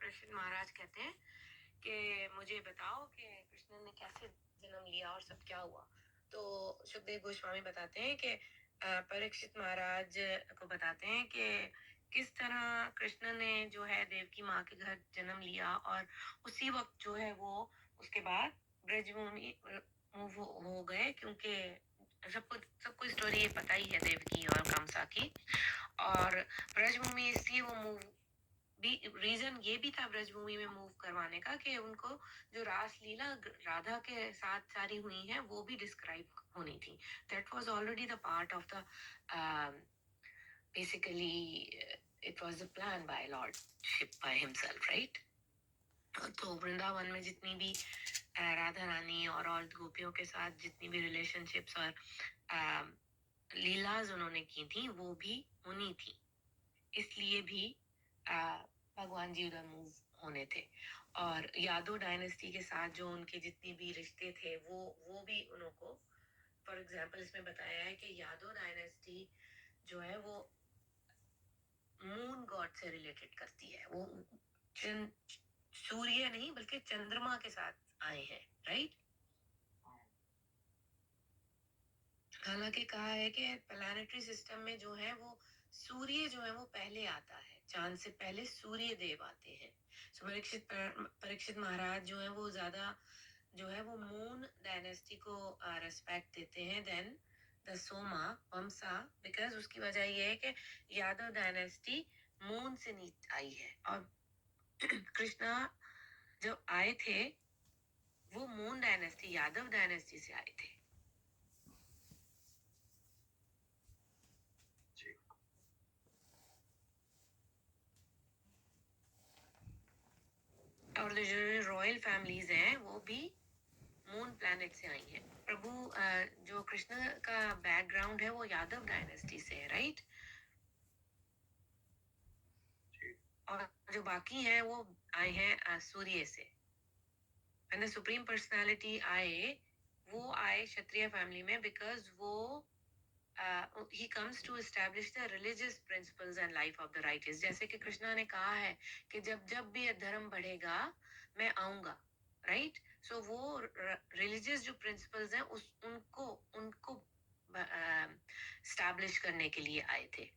परीक्षित महाराज कहते हैं कि मुझे बताओ कि कृष्ण ने कैसे जन्म लिया और सब क्या हुआ। तो सुखदेव गोस्वामी बताते हैं कि परीक्षित महाराज को बताते हैं कि किस तरह कृष्ण ने जो है देवकी माँ के घर जन्म लिया और उसी वक्त जो है वो उसके बाद ब्रजभूमि मूव हो गए, क्योंकि सबको स्टोरी ये पता ही है देवकी और कंसा की। और ब्रजभूमि इसलिए वो मूव भी रीजन ये भी था ब्रजभूमि में मूव करवाने का कि उनको जो रासलीला राधा के साथ सारी हुई है वो भी डिस्क्राइब होनी थी। That was already the part of the basically it was the plan by lordship by himself, right. तो वृंदावन में जितनी भी राधा रानी और गोपियों के साथ जितनी भी रिलेशनशिप्स और लीलाज उन्होंने की थी वो भी होनी थी, इसलिए भी भगवान जी उधर मूव होने थे। और यादव डायनेस्टी के साथ जो उनके जितने भी रिश्ते थे वो भी उनको, फॉर एग्जाम्पल इसमें बताया है कि यादव डायनेस्टी जो है वो मून गॉड से रिलेटेड करती है। वो सूर्य नहीं बल्कि चंद्रमा के साथ आए हैं, राइट। हालांकि कहा है कि प्लानिटरी सिस्टम में जो है वो सूर्य जो है वो पहले आता है, चांद से पहले सूर्य देव आते हैं। सो परीक्षित महाराज जो है वो ज्यादा जो है वो मून डायनेस्टी को रेस्पेक्ट देते हैं देन द सोमा वंशा, बिकॉज उसकी वजह ये है कि यादव डायनेस्टी मून से नीचे आई है और कृष्णा जब आए थे वो मून डायनेस्टी यादव डायनेस्टी से आए थे। और जो रॉयल फैमिलीज हैं वो भी मून प्लैनेट से आई हैं। प्रभु जो कृष्ण का बैकग्राउंड है वो यादव डायनेस्टी से है, राइट। और जो बाकी हैं वो आए हैं सूर्य से। एंड द सुप्रीम पर्सनालिटी आए वो आए क्षत्रिय फैमिली में बिकॉज वो he comes to establish the religious principles and life of the righteous। जैसे कि कृष्णा ने कहा है कि जब भी धर्म बढ़ेगा मैं आऊंगा, राइट। सो वो रिलीजियस जो प्रिंसिपल्स हैं उनको स्टैब्लिश करने के लिए आए थे।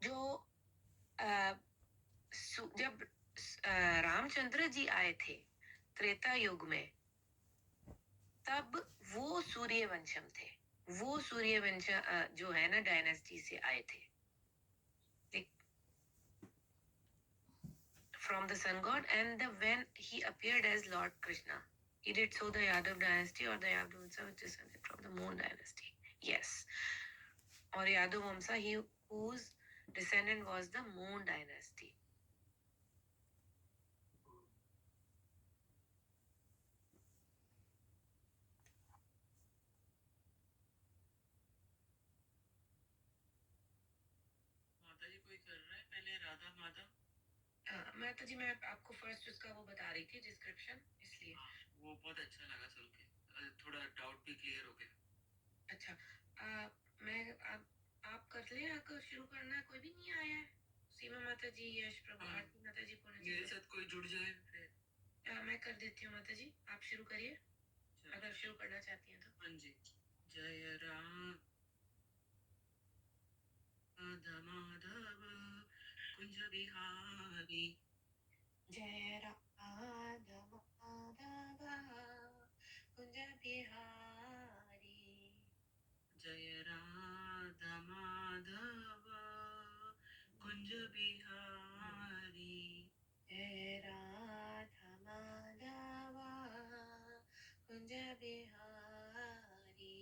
जो जब रामचंद्र जी आए थे त्रेता युग में, तब वो सूर्यवंशम थे। वो सूर्यवंश जो है ना डायनेस्टी से आए थे, from the sun god, and when he appeared as Lord Krishna, he did so the Yadav dynasty or the Yadav Vamsa, which descended from the Moon dynasty. Yes. Or Yadav Vamsa, he whose descendant was the Moon dynasty. माता जी कोई कर रहा है पहले राधा माधव। माता जी मैं आपको first उसका वो बता रही थी डिस्क्रिप्शन, इसलिए वो बहुत अच्छा लगा सुन के, थोड़ा डाउट भी क्लियर हो गया। अच्छा मैं आप कर ले, आपको शुरू करना, कोई भी नहीं आया है। सीमा माता जी, यश प्रभु, आरती माता जी, मेरे साथ कोई जुड़ जाए फिर मैं कर देती हूँ। माता जी आप शुरू करिए अगर शुरू करना चाहती हैं तो। हाँ जी। जय राम माधव कुंज बिहारी, जय राधव माधव कुंज बिहारी, जय राधा माधव कुंज बिहारी, जय राधा माधव कुंज बिहारी,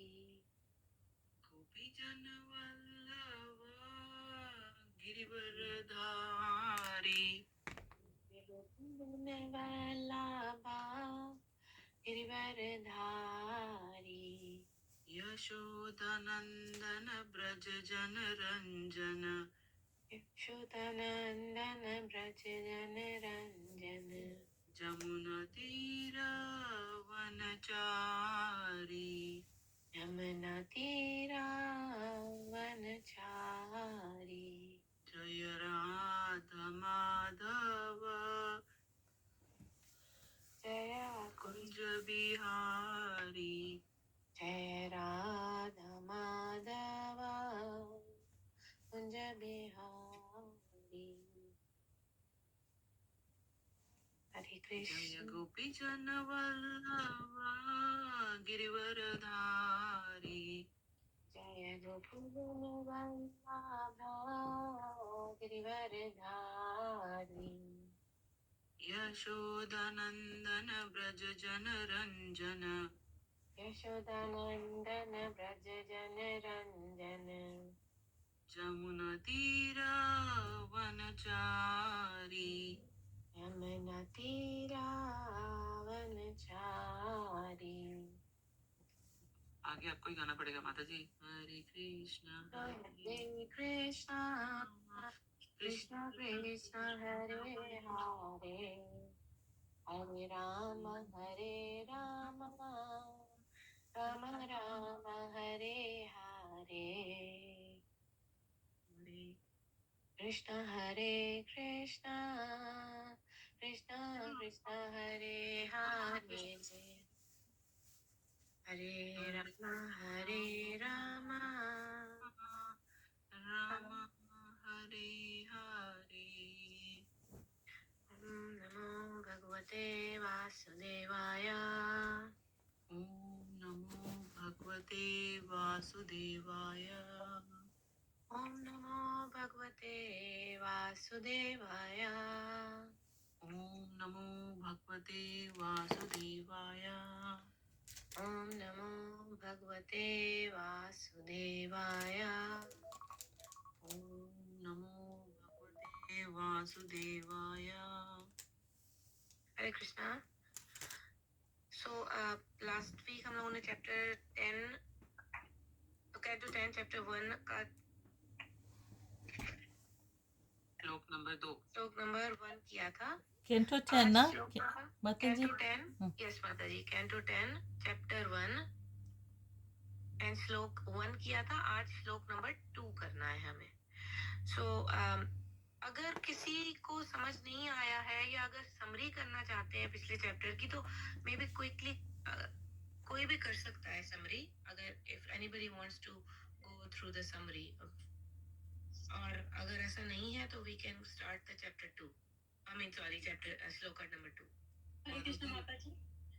गोपी जन वल्लभ गिरिवरधारी, गिरिवरधारी, यशोदनंदन ब्रज जन रंजन, यशोदनंदन ब्रज जन रंजन, जमुना तीर वनचारी, यमुना तीरा वनचारी। हरे कृष्ण जय गोपी जन वल्लभा गिरिवरधारी जय गोकुल वल्लभा गिरिवरधारी यशोदानंदन ब्रज जन रंजन यशोदानंदन ब्रज जन रंजन जमुना तीरा वनचारी यमुना तीरा वनचारी। आगे आपको ही गाना पड़ेगा माता जी। हरे कृष्णा हरे कृष्णा कृष्ण कृष्ण हरे हरे हरे राम राम राम हरे हरे कृष्ण कृष्ण कृष्ण हरे हरे हरे राम राम हरे हरे। ओम नमो भगवते वासुदेवाय ओम नमो भगवते वासुदेवाय ओम नमो भगवते वासुदेवाय ओम नमो भगवते वासुदेवाय ओम नमो भगवते वासुदेवाय ओम नमो भगवते वासुदेवाय। हरे कृष्णा। सो लास्ट वीक हम लोगों ने चैप्टर 10 कैंटो 10 चैप्टर 1 का श्लोक नंबर 1 किया था। कैंटो 10 ना माता जी। कैंटो 10 यस माता जी कैंटो 10 चैप्टर 1 एंड श्लोक 1 किया था। आज श्लोक नंबर 2 करना है हमें। सो अगर किसी को समझ नहीं आया है या अगर समरी करना चाहते हैं पिछले चैप्टर की तो मे बी क्विकली कोई भी कर सकता है समरी। अगर if anybody wants to go through the summary और अगर ऐसा नहीं है तो we can start the chapter 2 I mean sorry chapter shloka number 2। Hare Krishna माता जी,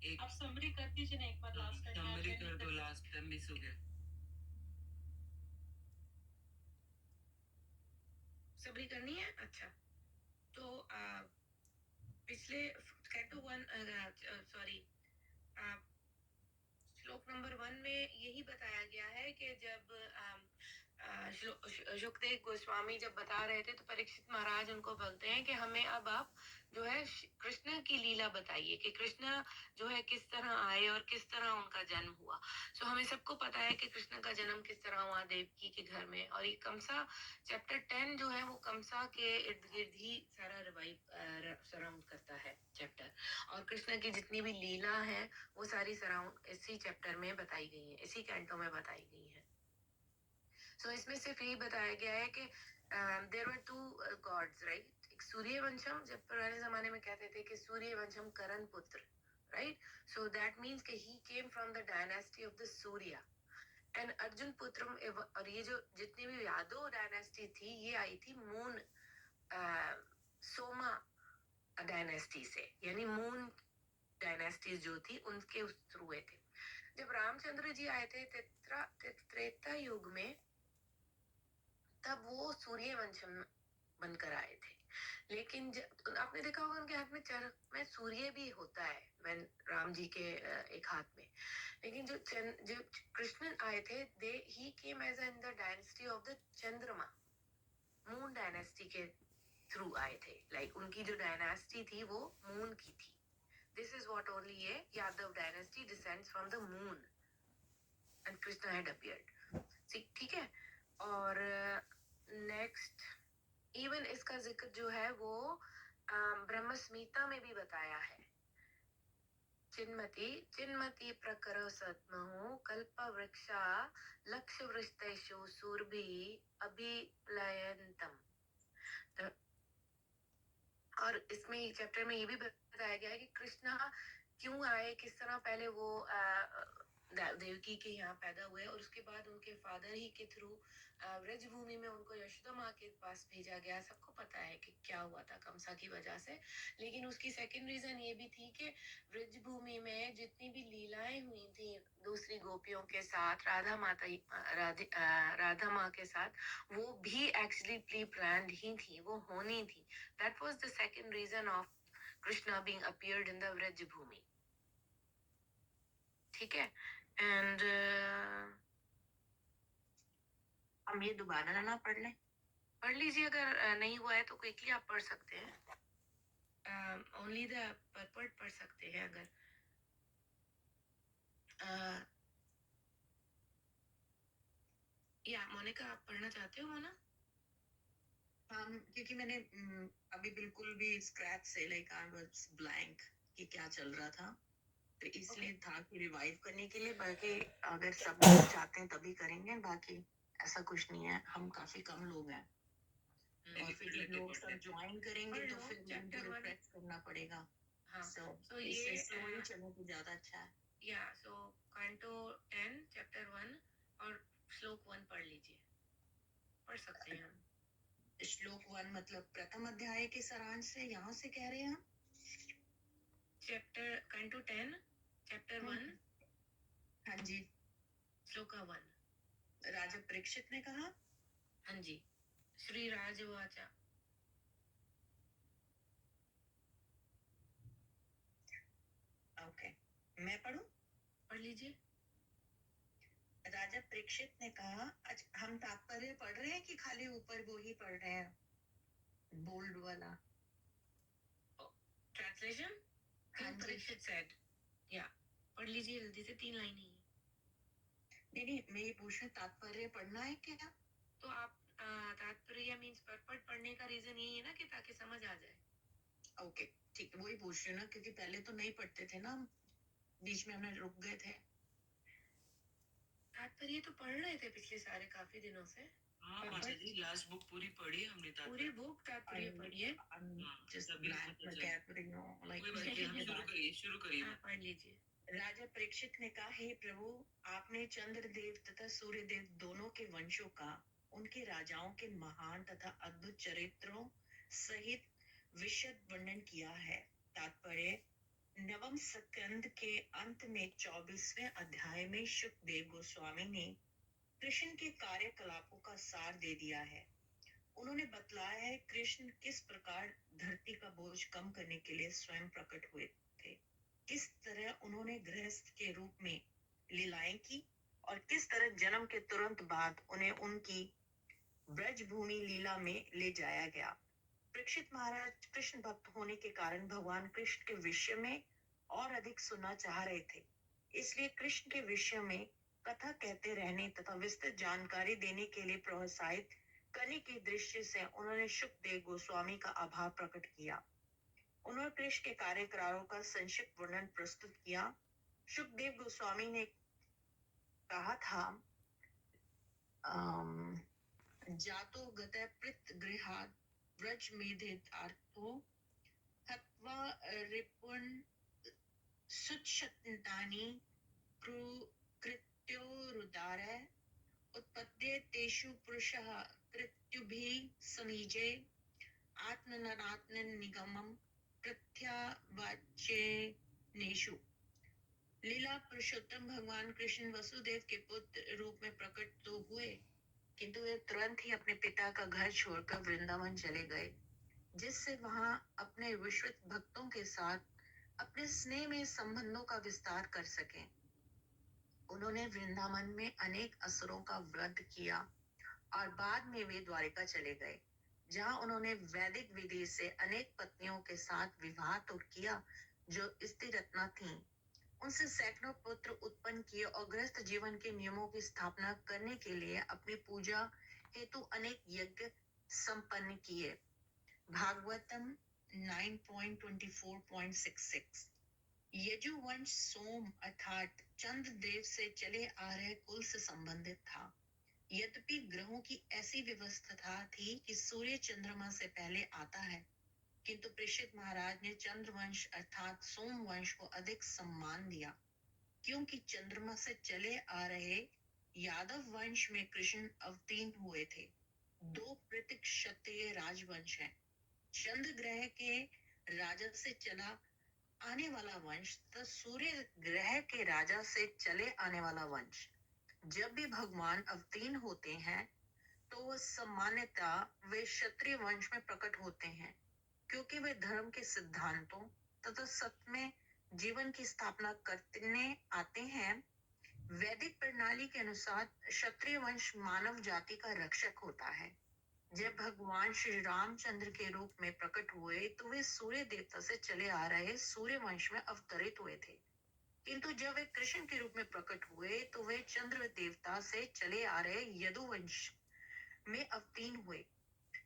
एक आप समरी कर दीजिए ना एक बार लास्ट टाइम। समरी कर दो, लास्ट टाइम मिस हो गया। समरी करनी है। अच्छा तो पिछले कैंटो 1 सॉरी श्लोक नंबर 1 में यही बताया गया है कि जब शुकदेव गोस्वामी जब बता रहे थे तो परीक्षित महाराज उनको बोलते हैं कि हमें अब आप जो है कृष्ण की लीला बताइए कि कृष्ण जो है किस तरह आए और किस तरह उनका जन्म हुआ। सो हमें सबको पता है कि कृष्ण का जन्म किस तरह हुआ देवकी के घर में। और ये कंसा चैप्टर 10 जो है वो कंसा के इर्द गिर्द ही सारा रिवाइव सराउंड करता है चैप्टर। और कृष्ण की जितनी भी लीला है वो सारी सराउंड इसी चैप्टर में बताई गई है, इसी कैंटो में बताई गई है। सो इसमें सिर्फ यही बताया गया है कि देयर वर 2 गॉड्स राइट। एक सूर्यवंशम, जब पुराने जमाने में कहते थे कि सूर्यवंशम करण पुत्र राइट। सो दैट मींस कि he came from the dynasty of the Surya and Arjun पुत्र। और ये जो जितनी भी यादव डायनेस्टी थी ये आई थी मून सोमा डायनेस्टी से, यानी मून डायनेस्टीज जो थी उनके थ्रू हुए थे। जब रामचंद्र जी आए थे त्रेता युग में तब वो सूर्यवंशम बनकर आए थे। लेकिन आपने देखा होगा उनके हाथ में चरक में सूर्य भी होता है when राम जी के एक हाथ में। लेकिन जो कृष्ण आए थे they he came as in the dynasty of the Chandrama, moon dynasty के थ्रू आए थे। लाइक उनकी जो डायनेस्टी थी वो मून की थी। दिस इज व्हाट ओनली ये Yadav dynasty descends from the moon and Krishna had appeared. ठीक है। और नेक्स्ट इवन इसका जिक्र जो है वो ब्रह्म संहिता में भी बताया है। चिन्मति प्रकर सद्महु कल्प वृक्षा लक्ष्य वृष्टेषु सूर्भि अभिप्लयन्तम। और इसमें चैप्टर में ये भी बताया गया है कि कृष्णा क्यों आए, किस तरह पहले वो देवकी के यहाँ पैदा हुए और उसके बाद उनके फादर ही के थ्रू ब्रज भूमि में उनको यशोदा माँ के पास भेजा गया। सबको पता है कि क्या हुआ था कंसा की वजह से, लेकिन उसकी सेकंड रीजन ये भी थी कि ब्रज भूमि में जितनी भी लीलाएं हुई थी दूसरी गोपियों के साथ, राधा माँ के साथ, वो भी एक्चुअली प्री प्लान्ड ही थी, वो होनी थी। That was the second reason of Krishna being appeared in the Braj Bhumi. ठीक है। एंड हम ये दोबारा ना पढ़ लें? पढ़ लीजिए, अगर नहीं हुआ है तो क्विकली आप पढ़ सकते हैं। ओनली द परपर्ट पढ़ सकते हैं अगर या मोनिका आप पढ़ना चाहते हो मोना? हाँ, क्योंकि मैंने अभी बिल्कुल भी स्क्रैच से लाइक आई वाज ब्लैंक कि क्या चल रहा था, तो इसलिए था कि रिवाइव करने के लिए। बाकी अगर सब लोग चाहते हैं तभी करेंगे, बाकी ऐसा कुछ नहीं है, हम काफी कम लोग हैं। और फिर जब लोग सब ज्वाइन करेंगे तो फिर चैप्टर वन रिफ्रेश करना पड़ेगा। हाँ सो तो इससे ये स्लोली चलने तो ज्यादा अच्छा है। या सो कैंटो 10 चैप्टर 1 और श्लोक 1 पढ़ लीजिए, पढ़ सकते हैं हम। श्लोक 1 मतलब प्रथम अध्याय के सारांश से यहाँ से कह रहे हैं हम? चैप्टर कैंटो 10 चैप्टर 1 हाँ जी। श्लोक 1। राजा परीक्षित ने कहा, हाँ जी, श्री राजवाचा। ओके, मैं पढ़ूं? पढ़ लीजिए। राजा परीक्षित ने कहा, अच्छा हम तात्पर्य पढ़ रहे हैं कि खाली ऊपर वो ही पढ़ रहे हैं, बोल्ड वाला ट्रांसलेशन? हाँ जी। परीक्षित सेड या पढ़ लीजिए जल्दी से, 3 लाइन ही है। नहीं, मैं ये पूछ रही हूँ तात्पर्य पढ़ना है क्या? तो आप तात्पर्य मींस परपट पढ़ने का रीजन यही है ना कि ताकि समझ आ जाए। ओके ठीक है, वही पूछ रही हूँ ना, क्योंकि पहले तो नहीं पढ़ते थे ना, बीच में हमें रुक गए थे। तात्पर्य तो पढ़ रहे थे पिछले सारे काफी दिनों से। हाँ माता जी, लास्ट बुक पूरी पढ़ी हमने, पूरी बुक तात्पर्य पढ़ी है। जस्ट ब्लैंक में कह रही हूँ, लाइक शुरू करिए। हाँ पढ़ लीजिए। राजा परीक्षित ने कहा, हे प्रभु, आपने चंद्रदेव तथा सूर्यदेव दोनों के वंशों का, उनके राजाओं के महान तथा अद्भुत चरित्रों सहित विशद वर्णन किया है। तात्पर्य, नवम स्कंद के अंत में 24वें अध्याय में शुकदेव गोस्वामी ने कृष्ण के कार्यकलापों का सार दे दिया है। उन्होंने बतलाया है कृष्ण किस प्रकार धरती का बोझ कम करने के लिए स्वयं प्रकट हुए थे, किस तरह उन्होंने गृहस्थ के रूप में लीलाएं की, और किस तरह जन्म के तुरंत बाद उन्हें उनकी ब्रज भूमि लीला में ले जाया गया। परीक्षित महाराज कृष्ण भक्त होने के कारण भगवान कृष्ण के विषय में और अधिक सुनना चाह रहे थे, इसलिए कृष्ण के विषय में कथा कहते रहने तथा विस्तृत जानकारी देने के लिए प्रोत्साहित करने की दृष्टि से उन्होंने शुकदेव गोस्वामी का आभार प्रकट किया। उन्होंने कृष्ण के कार्यकलापों का संक्षिप्त वर्णन प्रस्तुत किया। शुकदेव गोस्वामी ने कहा था, जातो गत प्रत गृहात् व्रज मेधितार्थो हत्वा रिपुन सुच्छन्तानि कृत्योरुदार उत्पद्ये तेषु पुरुषः कृत्युभिः समीजे आत्मनात्मन निगमम प्रत्यावाच्येषु। लीला पुरुषोत्तम भगवान कृष्ण वसुदेव के पुत्र रूप में प्रकट तो हुए, किंतु वे तुरंत ही अपने पिता का घर छोड़कर वृंदावन चले गए, जिससे वहां अपने विश्वस्त भक्तों के साथ अपने स्नेह में संबंधों का विस्तार कर सकें। उन्होंने वृंदावन में अनेक असुरों का वध किया और बाद में वे द्वारिका चले गए, जहां उन्होंने वैदिक विधि से अनेक पत्नियों के साथ विवाह तो किया जो स्त्रीरत्ना थीं। उनसे सैकड़ों पुत्र उत्पन्न किए और गृहस्थ जीवन के नियमों की स्थापना करने के लिए अपनी पूजा हेतु अनेक यज्ञ संपन्न किए। भागवतम 9.24.66। यजुवंश सोम अर्थात चंद्रदेव से चले आ रहे कुल से संबंधित था। यद्यपि ग्रहों की ऐसी व्यवस्था थी कि सूर्य चंद्रमा से पहले आता है, किंतु परीक्षित महाराज ने चंद्रवंश अर्थात सोमवंश को अधिक सम्मान दिया, क्योंकि चंद्रमा से चले आ रहे यादव वंश में कृष्ण अवतीर्ण हुए थे। दो पृथक क्षत्रिय राजवंश हैं, चंद्र ग्रह के राजा से चला आने वाला वंश तथा सूर्य ग्रह के राजा से चले आने वाला वंश। जब भी भगवान अवतीर्ण होते हैं तो वह सामान्यतः वे क्षत्रिय वंश में प्रकट होते हैं, क्योंकि वे धर्म के सिद्धांतों तथा सत्य में जीवन की स्थापना करने आते हैं। वैदिक प्रणाली के अनुसार क्षत्रिय वंश मानव जाति का रक्षक होता है। जब भगवान श्री रामचंद्र के रूप में प्रकट हुए तो वे सूर्य देवता से चले आ रहे सूर्य वंश में अवतरित हुए थे, किंतु जब वे कृष्ण के रूप में प्रकट हुए तो वे चंद्र देवता से चले आ रहे यदुवंश में अवतीर्ण हुए।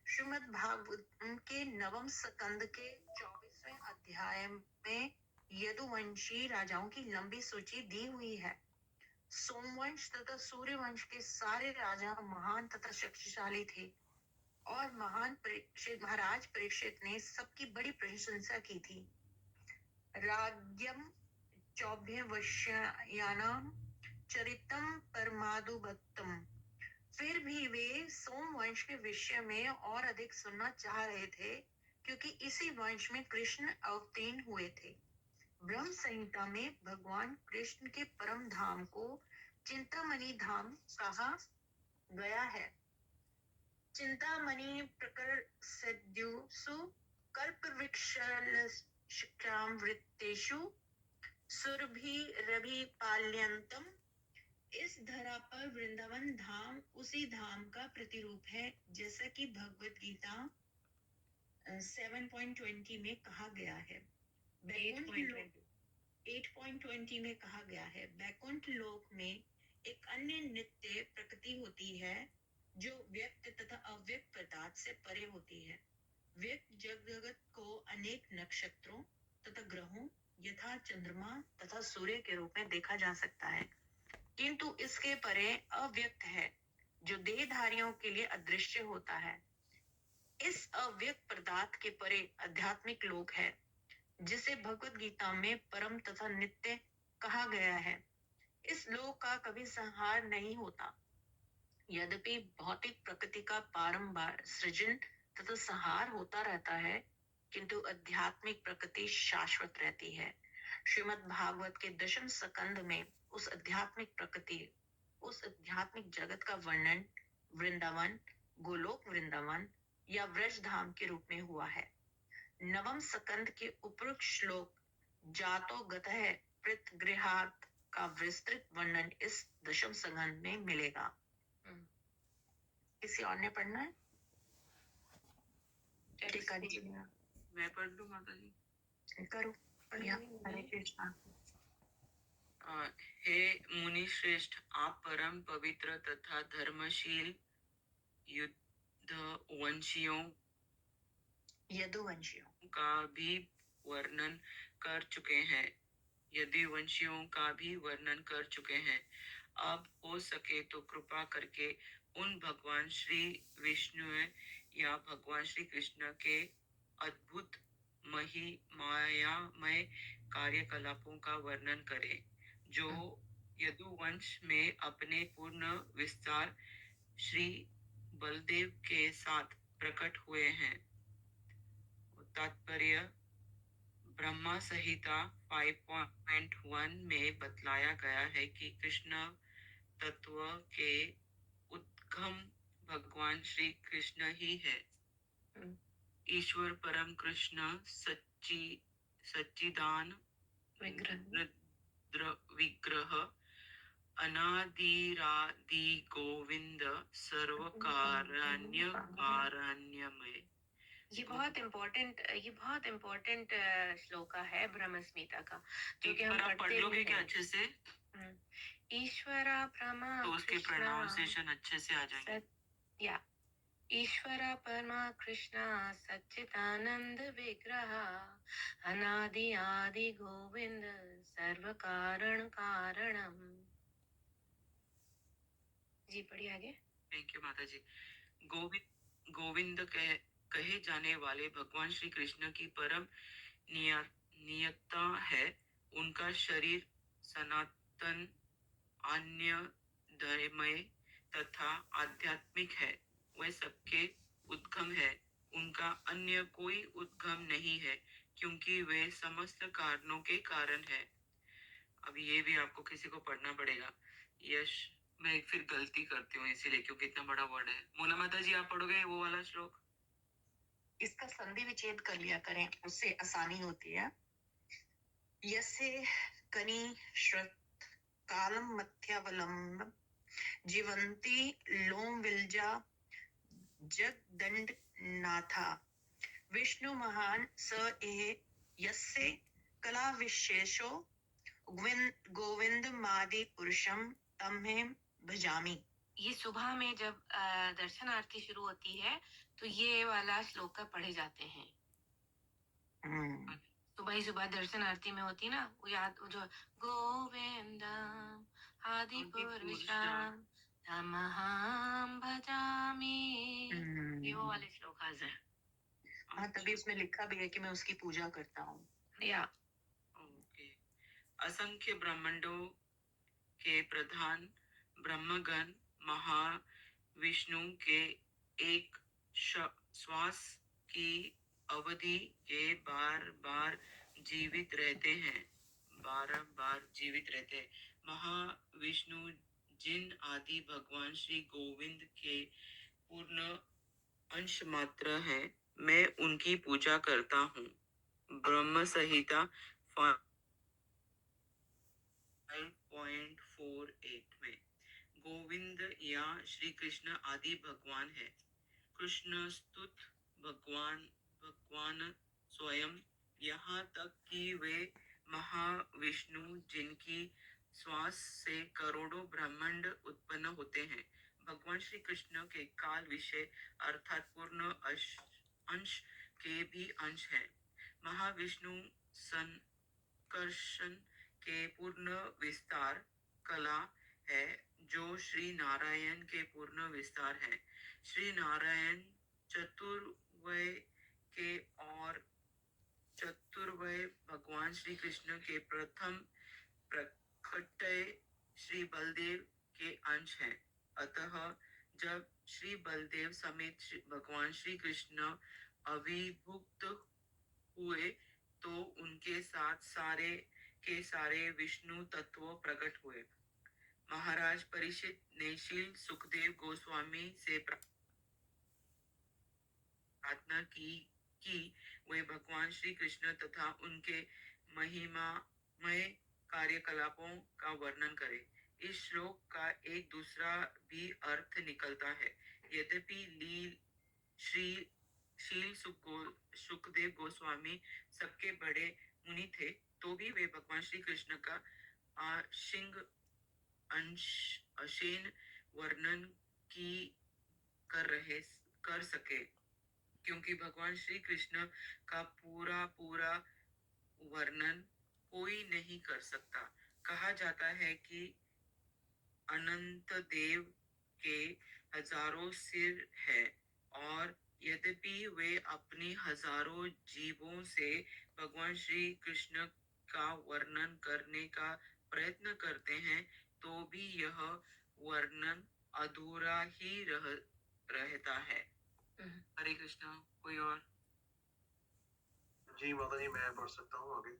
श्रीमद् भागवत के नवम स्कंद के 24वें अध्याय में यदुवंशी राजाओं की लंबी सूची दी हुई है। सोमवंश तथा सूर्यवंश के सारे राजा महान तथा शक्तिशाली थे और महाराज परीक्षित ने सबकी बड़ी प्रशंसा की थी। राज्यम चौभ्यवश्यानाम चरितम परमादुबत्तम। फिर भी वे सोमवंश के विषय में और अधिक सुनना चाह रहे थे, क्योंकि इसी वंश में कृष्ण अवतीर्ण हुए थे। ब्रह्म संहिता में भगवान कृष्ण के परम धाम को चिंतामणि धाम कहा गया है। चिंतामणि प्रकरसद्युषु कल्पवृक्षामृतेषु सुरभिरभिपाल्यन्तम। इस धरा पर वृंदावन धाम उसी धाम का प्रतिरूप है, जैसा कि भगवत गीता 7.20 में कहा गया है। 8.20 में कहा गया है, बैकुंठ लोक में एक अन्य नित्य प्रकृति होती है जो व्यक्त तथा अव्यक्त पदार्थ से परे होती है। व्यक्त जगत को अनेक नक्षत्रों तथा ग्रहों यथा चंद्रमा तथा सूर्य के रूप में देखा जा सकता है, किंतु इसके परे अव्यक्त है जो देहधारियों के लिए अदृश्य होता है। इस अव्यक्त पदार्थ के परे आध्यात्मिक लोक है, जिसे भगवत गीता में परम तथा नित्य कहा गया है। इस लोक का कभी संहार नहीं होता। यद्यपि भौतिक प्रकृति का बारंबार सृजन तथा संहार होता रहता है, किंतु आध्यात्मिक प्रकृति शाश्वत रहती है। श्रीमद् भागवत के दशम स्कंद में उस आध्यात्मिक प्रकृति, उस आध्यात्मिक जगत का वर्णन वृंदावन, गोलोक वृंदावन या व्रज धाम के रूप में हुआ है। नवम स्कंद के उपरोक्त श्लोक जातो गतः पृथगृहात् का विस्तृत वर्णन इस दशम स्कंद में मिलेगा। किसी और ने पढ़ना है? टीका जी, मैं पढ़ लूं माता जी? करो। बढ़िया। हरे कृष्णा। हे मुनि श्रेष्ठ, आप परम पवित्र तथा धर्मशील यदुवंशियों का भी वर्णन कर चुके हैं। यदुवंशियों का भी वर्णन कर चुके हैं। अब हो सके तो कृपा करके उन भगवान श्री विष्णु या भगवान श्री कृष्ण के अद्भुत महिमामय कार्यकलापों का वर्णन करें, जो यदुवंश में अपने पूर्ण विस्तार श्री बलदेव के साथ प्रकट हुए हैं। तात्पर्य ब्रह्मा संहिता 5.1 में बतलाया गया है कि कृष्ण तत्व के उद्गम भगवान श्री कृष्ण ही है। ईश्वर परम कृष्ण सच्चिदान विग्रह अनादिरादि गोविंद सर्वकारण्य कारणमय। ये बहुत इम्पोर्टेंट श्लोका है ब्रह्म संहिता का, जो कि हम पढ़ लोगे क्या अच्छे से? ईश्वरा परमा तो उसके प्रोनाउंसिएशन अच्छे से आ जाएंगे। या ईश्वरा परमा कृष्णा सच्चिदानंद विग्रह अनादि आदि गोविंद सर्व कारण कारणम। जी पढ़िए आगे। थैंक यू माता जी। गोविंद कहे जाने वाले भगवान श्री कृष्ण की परम नियतता है। उनका शरीर सनातन अन्य दयमय तथा आध्यात्मिक है। वह सबके उद्गम है, उनका अन्य कोई उद्गम नहीं है, क्योंकि वे समस्त कारणों के कारण है। अब ये भी आपको किसी को पढ़ना पड़ेगा। यश, मैं एक फिर गलती करती हूँ इसीलिए, क्योंकि इतना बड़ा वर्ड है। मोना माता जी, आप पढ़ोगे वो वाला श्लोक? इसका संधि विच्छेद कर लिया करें, उससे आसानी होती है। यसे कनी श्रुत कालम मध्यावलंब जीवंती लोम विलजा जगदंड नाथा विष्णु महान स एह यस्य कला विशेषो गोविंद मादि पुरुषम तम्हें भजामी। ये सुबह में जब दर्शन आरती शुरू होती है तो ये वाला श्लोक पढ़े जाते हैं। सुबह ही सुबह दर्शन आरती में होती ना, वो याद, वो जो गोविंदम आदि पुरुषम तमहं भजामि, ये वो वाले श्लोक है। हाँ, तभी उसमें लिखा भी है कि मैं उसकी पूजा करता हूँ। या ओके। असंख्य ब्रह्मांडों के प्रधान ब्रह्मगण महाविष्णु के एक श्वास की अवधि के बार बार जीवित रहते हैं, महाविष्णु जिन आदि भगवान श्री गोविंद के पूर्ण अंश मात्र है, मैं उनकी पूजा करता हूँ। ब्रह्म संहिता 5.48 में गोविंद या श्री कृष्ण आदि भगवान है। कृष्ण स्तुत भगवान स्वयं, यहाँ तक कि वे महाविष्णु जिनकी श्वास से करोड़ों ब्रह्मांड उत्पन्न होते हैं, भगवान श्री कृष्ण के काल विषय अर्थात पूर्ण अंश के भी अंश है। महाविष्णु संकर्षण के पूर्ण विस्तार कला है, जो श्री नारायण के पूर्ण विस्तार है। श्री नारायण चतुर्वय के और चतुर्वय भगवान श्री कृष्ण के प्रथम प्रकटय श्री बलदेव के अंश है। अतः जब श्री बलदेव समेत भगवान श्री कृष्ण अभिभूत हुए तो उनके साथ सारे के सारे विष्णु तत्व प्रकट हुए। महाराज परीक्षित ने शील सुखदेव गोस्वामी से प्रार्थना की वे भगवान श्री कृष्ण तथा उनके महिमामय कार्यकलापों का वर्णन करें। इस श्लोक का एक दूसरा भी अर्थ निकलता है। यद्यपि शील सुखदेव गोस्वामी सबके बड़े मुनि थे, तो भी वे भगवान श्री कृष्ण का अशेन वर्णन कर सके, क्योंकि भगवान श्री कृष्ण का पूरा वर्णन कोई नहीं कर सकता। कहा जाता है कि अनंत देव के हजारों सिर है, और यद्यपि वे अपनी हजारों जीवों से भगवान श्री कृष्ण का वर्णन करने का प्रयत्न करते हैं, तो भी यह वर्णन अधूरा ही रहता है। हरे कृष्णा। कोई और? जी माता जी, मैं पढ़ सकता हूँ आगे?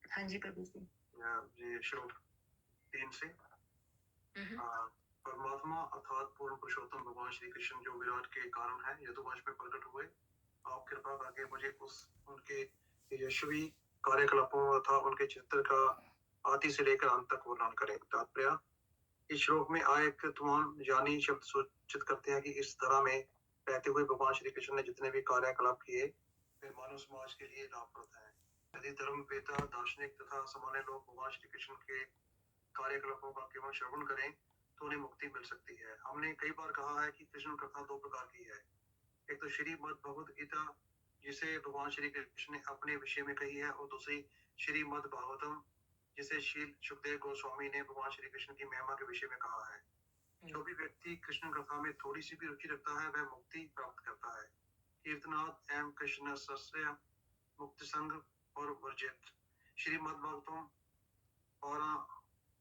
हाँ जी प्रभु जी। जी श्लोक 3 से। परमात्मा अर्थात पूर्ण पुरुषोत्तम भगवान श्री कृष्ण जो विराट के कारण है, यदुवंश में प्रकट हुए, आप कृपा करके मुझे उनके यशस्वी कार्यकलापों तथा उनके चित्र का आदि से लेकर अंत तक वर्णन करें। तात्पर्य: इस श्लोक में आए तमाम ज्ञानी शब्द सूचित करते हैं कि इस तरह में रहते हुए भगवान श्री कृष्ण ने जितने भी कार्यकलाप किए वे मानव समाज के लिए लाभप्रद हैं। यदि धर्मवेत्ता, दार्शनिक तथा सामान्य लोग भगवान श्री कृष्ण के कार्यकलापों का केवल श्रवण करें तो उन्हें मुक्ति मिल सकती है। हमने कई बार कहा है कि कृष्ण कथा 2 प्रकार की है। एक तो श्रीमद् भगवद गीता, जिसे भगवान श्री कृष्ण ने अपने विषय में कही है, और दूसरी श्रीमद् भागवतम, जिसे शील सुखदेव गोस्वामी ने भगवान श्री कृष्ण की महिमा के विषय में कहा है। जो भी व्यक्ति कृष्ण कथा में थोड़ी सी भी रुचि रखता है वह मुक्ति प्राप्त करता है। कीर्तनाथ एवं कृष्ण सस्य मुक्ति संघ और वर्जित। श्रीमद् भागवतम 12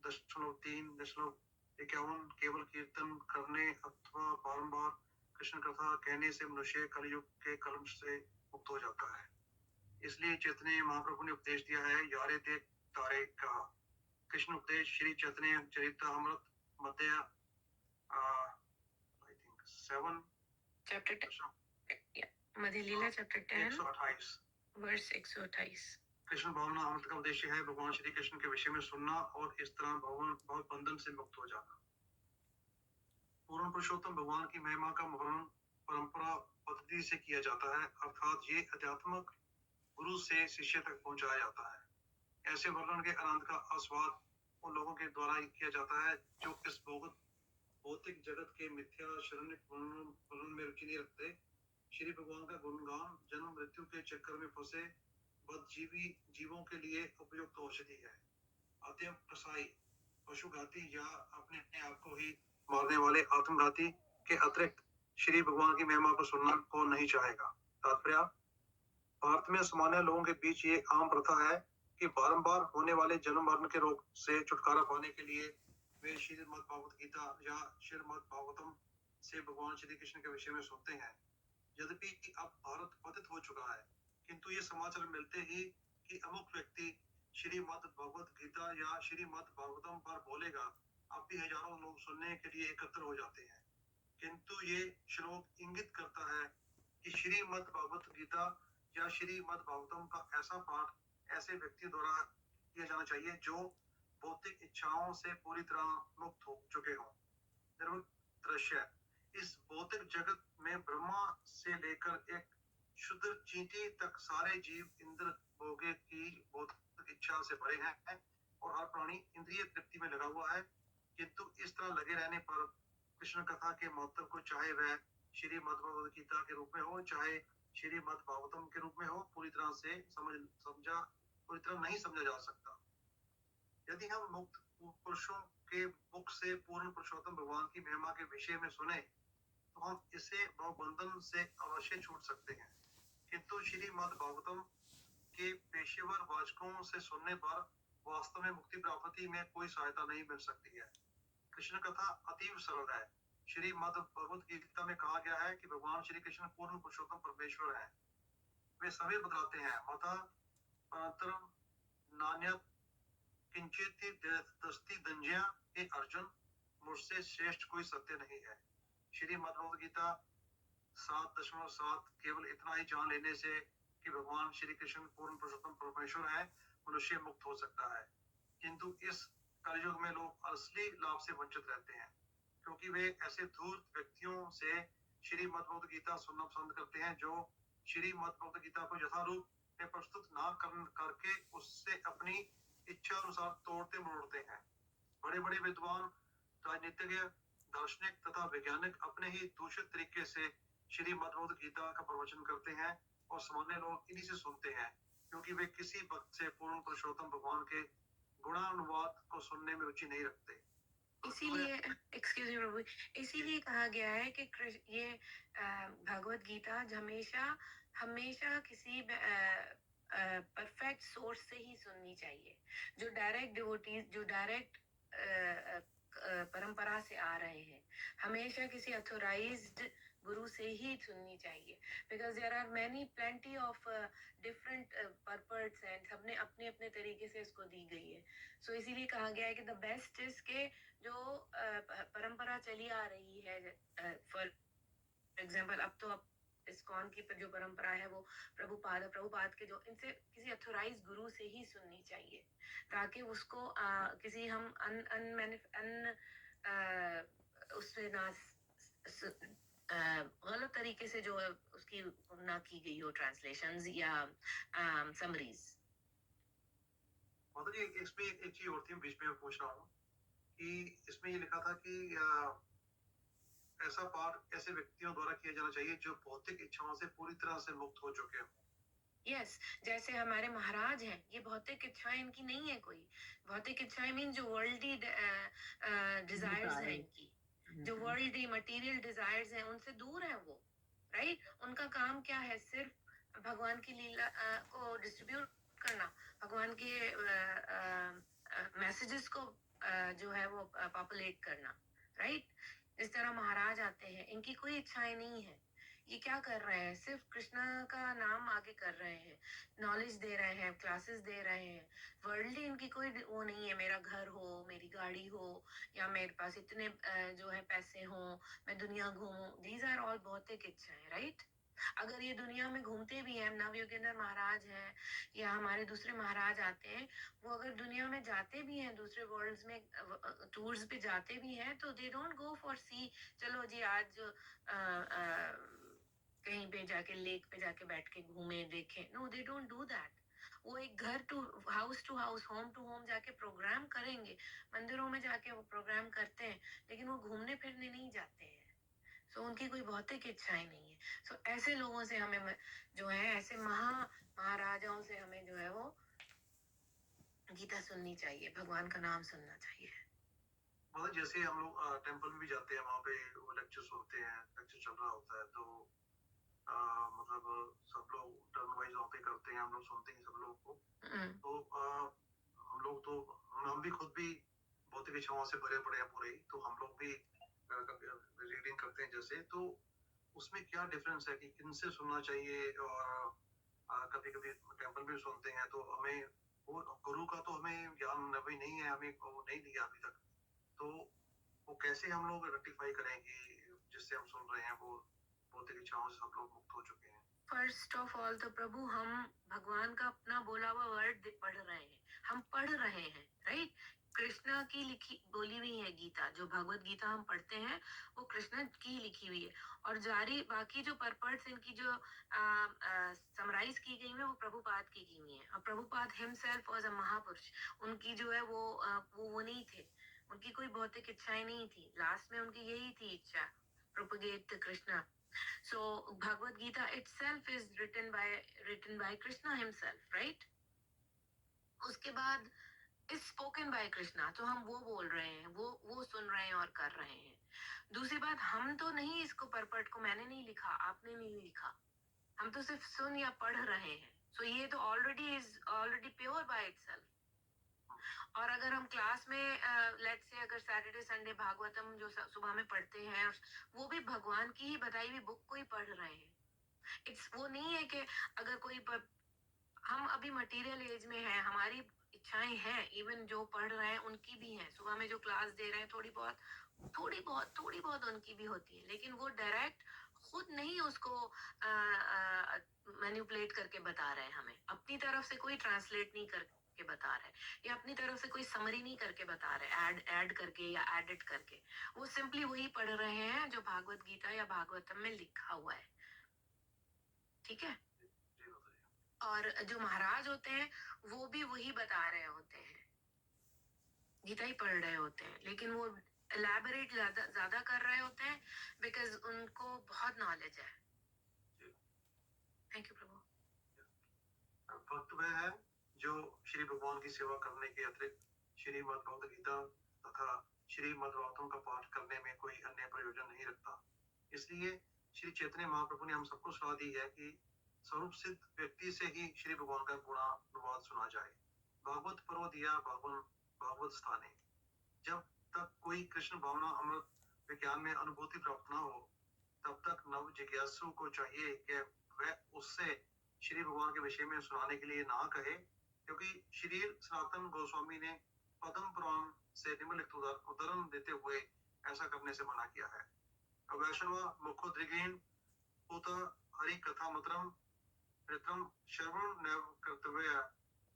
10.3.51 केवल कीर्तन करने अथवा बारंबार कृष्ण कथा कहने से मनुष्य कलयुग के कलम से मुक्त हो जाता है। इसलिए चैतन्य महाप्रभु ने उपदेश दिया है, यारे देख तारे कहा। कृष्ण उपदेश Shri Chaitanya Charitamrita Madhya I think 7 chapter 10 Madhya Lila chapter 10 128 verse 128। Krishna भावना अमृत का उद्देश्य है भगवान श्री कृष्ण के विषय में सुनना और इस तरह भव बंधन से मुक्त हो जाना। पूर्ण पुरुषोत्तम भगवान की महिमा का वर्णन परंपरा पद्धति से किया जाता है, अर्थात ये अध्यात्मक गुरु से शिष्य तक पहुंचाया जाता है। ऐसे वर्णन के आनंद का आस्वाद उन लोगों के द्वारा ही किया जाता है जो इस भौतिक जगत के मिथ्या शरण वर्णन में रुचि नहीं रखते। श्री भगवान का गुणगान जन्म मृत्यु के चक्कर में फंसे बदजीवी जीवों के लिए उपयुक्त औषधि है। अतः कसाई पशुघाती या अपने आप को ही मारने वाले आत्मघाती के अतिरिक्त श्री भगवान की महिमा को सुनना कौन नहीं चाहेगा। तात्पर्य, भारत में सामान्य लोगों के बीच ये आम प्रथा है कि बारंबार होने वाले जन्म मरण के रोग से छुटकारा पाने के लिए वे श्रीमद् भागवत गीता या श्रीमद् भागवतम से भगवान श्री कृष्ण के विषय में सुनते हैं। यद्यपि अब भारत पतित हो चुका है, किंतु ये समाचार मिलते ही कि अमुक व्यक्ति श्रीमद् भगवत गीता या श्रीमद् भागवतम पर बोलेगा, अब भी हजारों लोग सुनने के लिए एकत्र हो जाते हैं। किंतु ये श्लोक इंगित करता है कि श्रीमद् भगवत गीता या श्रीमद् भागवतम का ऐसा पाठ ऐसे व्यक्ति द्वारा किया जाना चाहिए जो भौतिक इच्छाओं से पूरी तरह मुक्त हो चुके हों। दृश्य, इस भौतिक जगत में ब्रह्मा से लेकर एक शुद्र चींटी तक सारे जीव इंद्र भोगे की भौतिक इच्छा से भरे हैं और हर प्राणी इंद्रिय तृप्ति में लगा हुआ है। किंतु इस तरह लगे रहने पर कृष्ण कथा के महत्व को चाहे वह श्रीमद् भगवद गीता के रूप में हो चाहे श्रीमद् भागवतम के रूप में हो पूरी तरह नहीं समझा जा सकता। यदि हम मुक्त पुरुषों के मुख से पूर्ण पुरुषोत्तम भगवान की महिमा के विषय में सुने तो हम इसे भवबंधन से अवश्य छूट सकते हैं। किंतु श्रीमद् भागवतम के पेशेवर वाचकों से सुनने पर वास्तव में मुक्ति प्राप्ति में कोई सहायता नहीं मिल सकती है। कृष्ण कथा अतीव सरल है। श्रीमद् भगवत गीता में कहा गया है कि भगवान श्री कृष्ण पूर्ण पुरुषोत्तम परमेश्वर है। वे सभी बतलाते हैं, माता अनंतरम नान्यत किंचित दस्ती दंजिया, हे अर्जुन, मुझसे श्रेष्ठ कोई सत्य नहीं है। श्रीमद् भगवत गीता 7.7 केवल इतना ही जान लेने से कि भगवान श्री कृष्ण पूर्ण पुरुषोत्तम परमेश्वर है मनुष्य मुक्त हो सकता है। किंतु इस कलयुग में लोग असली लाभ से वंचित रहते हैं क्योंकि वे ऐसे धूर्त व्यक्तियों से श्रीमद् भगवत गीता सुनना पसंद करते हैं जो श्रीमद् भगवत गीता को यथारूप में प्रस्तुत ना करके उससे अपनी इच्छा अनुसार तोड़ते मरोड़ते हैं। बड़े बड़े विद्वान, राजनीतिज्ञ, दार्शनिक तथा वैज्ञानिक अपने ही दूषित तरीके से श्रीमद् भगवत गीता का प्रवचन करते हैं और सामान्य लोग इन्हीं से सुनते हैं क्योंकि वे किसी वक्त से पूर्ण पुरुषोत्तम भगवान के गुणानुवाद को सुनने में रुचि नहीं रखते। इसीलिए एक्सक्यूज मी प्रभु, इसीलिए कहा गया है कि ये भगवत गीता हमेशा किसी परफेक्ट सोर्स से ही सुननी चाहिए, जो डायरेक्ट डिवोटीज, जो डायरेक्ट परंपरा से आ रहे हैं। हमेशा किसी अथोराइज्ड गुरु से ही सुननी चाहिए, because there are many plenty of different purports and सबने अपने अपने तरीके से इसको दी गई है। सो इसीलिए कहा गया है कि द बेस्ट इज के जो परंपरा चली आ रही है, फॉर एग्जाम्पल अब इस्कॉन की जो परंपरा है वो प्रभुपाद के जो इनसे किसी अथोराइज गुरु से ही सुननी चाहिए ताकि उसको किसी हम उससे ना गलत तरीके से जो उसकी ना की गई हो ट्रांसलेशंस या समरीज। मतलब इसमें एक चीज और थी बीच में पूछ रहा हूँ कि इसमें ये लिखा था कि ऐसा पाठ ऐसे व्यक्तियों द्वारा किया जाना चाहिए जो भौतिक इच्छाओं से पूरी तरह से मुक्त हो चुके हों। यस, जैसे हमारे महाराज हैं, ये भौतिक इच्छाएं इनकी नहीं है कोई। भौतिक इच्छाएं मीन जो वर्ल्डली डिजायर्स हैं इनकी, जो वर्ल्डली मटेरियल डिजायर्स हैं उनसे दूर है वो, राइट। उनका काम क्या है? सिर्फ भगवान की लीला को डिस्ट्रीब्यूट करना, भगवान के मैसेजेस को जो है वो पॉपुलेट करना, राइट? इस तरह महाराज आते हैं, इनकी कोई इच्छाएं नहीं है, ये क्या कर रहे हैं, सिर्फ कृष्णा का नाम आगे कर रहे हैं, नॉलेज दे रहे हैं, क्लासेस दे रहे हैं। वर्ल्डली इनकी कोई वो नहीं है, मेरा घर हो, मेरी गाड़ी हो, या मेरे पास इतने जो है पैसे हो, मैं दुनिया घूमूं। दीज आर ऑल भौतिक इच्छाएं, राइट? अगर ये दुनिया में घूमते भी हैं, नवयोगेंद्र महाराज हैं या हमारे दूसरे महाराज आते हैं, वो अगर दुनिया में जाते भी हैं, दूसरे वर्ल्ड्स में टूर्स पे जाते भी हैं, तो दे डोंट गो फॉर सी, चलो जी आज कहीं पे जाके लेक पे जाके बैठ के घूमे देखें। No, they don't do that. वो एक घर to house, home to home जाके प्रोग्राम करेंगे, मंदिरों में जाके वो प्रोग्राम करते हैं, लेकिन वो घूमने फिरने नहीं जाते हैं। सो उनकी कोई भौतिक इच्छाएं नहीं है। सो ऐसे लोगों से हमें जो है, ऐसे महाराजाओं से हमें जो है वो गीता सुननी चाहिए, भगवान का नाम सुनना चाहिए। मतलब जैसे हम लोग टेंपल में भी जाते हैं, वहाँ पे वो लेक्चर्स होते हैं, लेक्चर चल रहा होता है, तो मतलब सब लोग टर्न वाइज वहाँ पे करते हैं, हम लोग सुनते हैं सब लोग को। तो हम लोग तो हम भी खुद भी भौतिक इच्छाओं से भरे पड़े हैं पूरे ही, तो हम लोग भी रीडिंग करते हैं जैसे, तो उसमें क्या डिफरेंस है कि किनसे सुनना चाहिए, और कभी कभी टेंपल में सुनते हैं, तो हमें वो गुरु का तो हमें ज्ञान अभी नहीं है, हमें वो नहीं दिया अभी तक, तो वो कैसे हम लोग रेक्टिफाई करें कि जिससे हम सुन रहे हैं वो भौतिक इच्छाओं से सब लोग मुक्त हो चुके हैं। फर्स्ट ऑफ ऑल तो प्रभु, हम भगवान का अपना बोला हुआ वर्ड पढ़ रहे हैं, हम पढ़ रहे हैं, राइट? कृष्णा की लिखी बोली हुई है गीता, जो भगवत गीता हम पढ़ते हैं वो कृष्ण की लिखी हुई है, और जारी बाकी जो परपर्ट्स इनकी जो समराइज की गई है वो प्रभुपाद की हुई है। और प्रभुपाद हिमसेल्फ वाज अ महापुरुष, उनकी जो है वो नहीं थे, उनकी कोई भौतिक इच्छाएं नहीं थी, लास्ट में उनकी यही थी इच्छा, propagate Krishna. So Bhagavad Gita itself is written by Krishna himself, right? उसके बाद is spoken by Krishna, तो हम वो बोल रहे हैं, वो सुन रहे हैं और कर रहे हैं। दूसरी बात, हम तो नहीं, इसको परपट को मैंने नहीं लिखा, आपने नहीं लिखा, हम तो सिर्फ सुन या पढ़ रहे हैं। So ये तो already pure by itself। और अगर हम क्लास में लेट्स से अगर सैटरडे संडे भागवतम जो सुबह में पढ़ते हैं, वो भी भगवान की ही बताई हुई बुक को ही पढ़ रहे हैं। इट्स वो नहीं है कि अगर कोई हम अभी मटेरियल एज में हैं, हमारी इच्छाएं हैं, इवन जो पढ़ रहे हैं उनकी भी हैं, सुबह में जो क्लास दे रहे हैं थोड़ी बहुत उनकी भी होती है, लेकिन वो डायरेक्ट खुद नहीं उसको मैनिपुलेट करके बता रहे हैं, हमें अपनी तरफ से कोई ट्रांसलेट नहीं करके बता रहे, या अपनी तरफ से कोई समरी नहीं करके बता रहे, ऐड करके या एडिट करके, वो सिंपली वही पढ़ रहे हैं जो भागवत गीता या भागवतम में लिखा हुआ है, ठीक है? और जो महाराज होते हैं वो भी वही बता रहे होते हैं, गीता ही पढ़ रहे होते हैं, लेकिन वो एलैबोरेट ज्यादा कर रहे होते हैं बिकॉज उनको बहुत नॉलेज है। थैंक यू प्रभु। भक्त वह है जो श्री भगवान की सेवा करने के अतिरिक्त श्रीमद् भगवद गीता तथा श्रीमद् भागवतम का पाठ करने में कोई अन्य प्रयोजन नहीं रखता। इसलिए श्री चैतन्य महाप्रभु ने हम सबको सलाह दी है कि स्वरूप सिद्ध व्यक्ति से ही श्री भगवान का गुणानुवाद सुना जाए। भागवत पर्व दिया भागवत स्थाने। जब तक कोई कृष्ण भावना अमृत विज्ञान में अनुभूति प्राप्त न हो, तब तक नव जिज्ञासु को चाहिए कि वह उससे श्री भगवान के विषय में सुनाने के लिए ना कहे, क्योंकि श्री सनातन गोस्वामी ने पद्म पुराण से निम्नलिखित उदाहरण देते हुए ऐसा करने से मना किया है। वैष्णव मुखोद्रिगेन उत हरि कथा मतरम ऋतम श्रवण नैव कर्तव्य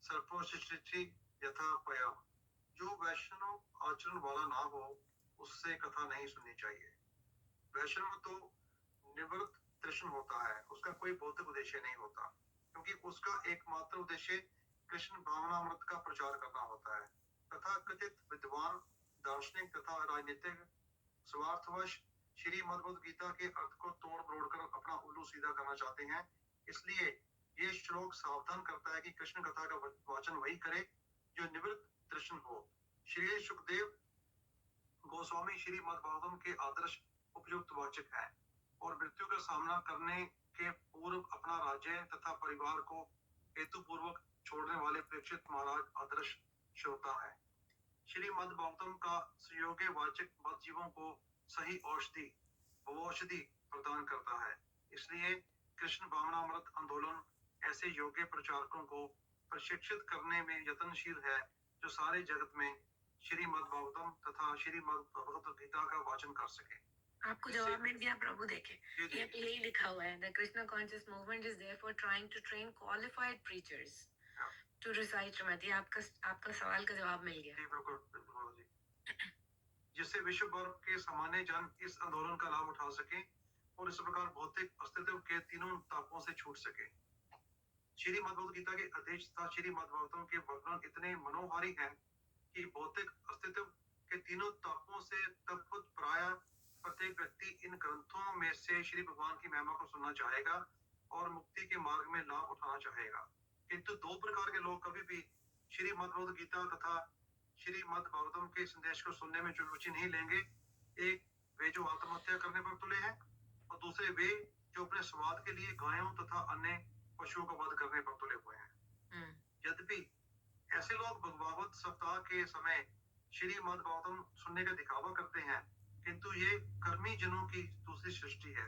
सर्पोशिष्टि यथा पया। जो वैष्णव आचरण वाला ना हो उससे कथा नहीं सुननी चाहिए। वैष्णव तो निवृत्त तृष्ण होता है, उसका कोई भौतिक उद्देश्य नहीं होता, क्योंकि उसका एकमात्र उद्देश्य कृष्ण भावनामृत का प्रचार करना होता है। तथा कथित विद्वान दार्शनिक तथा राजनीतिक स्वार्थवश श्रीमद् भगवद गीता के अर्थ को तोड़ मरोड़ कर अपना उल्लू सीधा करना चाहते हैं। इसलिए ये श्लोक सावधान करता है कि कृष्ण कथा का वाचन वही करे जो निवृत्त तृष्ण हो। श्री सुखदेव गोस्वामी श्रीमद् भागवतम के आदर्श उपयुक्त वाचक है और मृत्यु का सामना करने के पूर्व अपना राज्य तथा परिवार को हेतु पूर्वक छोड़ने वाले प्रेक्षित महाराज आदर्श श्रोता है। श्रीमद् भागवतम का सुयोग्य वाचक मत जीवों को सही औषधि प्रदान करता है। इसलिए कृष्ण भावनामृत आंदोलन ऐसे योग्य प्रचारकों को प्रशिक्षित करने में यत्नशील है जो सारे जगत में श्रीमद् भागवतम तथा श्रीमद् भगवत गीता का वाचन कर सके। आपको जवाब मिल गया प्रभु। देखे जी, जी। ये पे यही लिखा हुआ है, the Krishna conscious movement is therefore trying to train qualified preachers to recite श्रीमती। आपका सवाल का जवाब मिल गया। जी बिल्कुल बिल्कुल बाबा जी। जिससे विश्व भर के सामान्य जन इस आंदोलन का लाभ उठा सके और इस प्रकार भौतिक अस्तित्व के तीनों तापों से छूट सके। श्रीमद् भगवत गीता के अध्यक्ष तथा श्रीमद् भागवतम के वर्णन इतने मनोहारी हैं कि भौतिक अस्तित्व के तीनों तापों से तद्भुत प्राय प्रत्येक व्यक्ति इन ग्रंथों में से श्री भगवान की महिमा को सुनना चाहेगा और मुक्ति के मार्ग में लाभ उठाना चाहेगा। किंतु दो प्रकार के लोग कभी भी श्रीमद् भगवत गीता तथा श्रीमद् भागवतम के संदेश को सुनने में रुचि नहीं लेंगे। एक वे जो आत्महत्या करने पर तुले हैं और दूसरे वे जो अपने स्वाद के लिए गायों तथा अन्य पशुओं का वध करने पर तुले हुए हैं। यद्यपि ऐसे लोग भगवत सप्ताह के समय श्रीमद् भागवतम सुनने का दिखावा करते हैं, किंतु ये कर्मी जनों की दूसरी सृष्टि है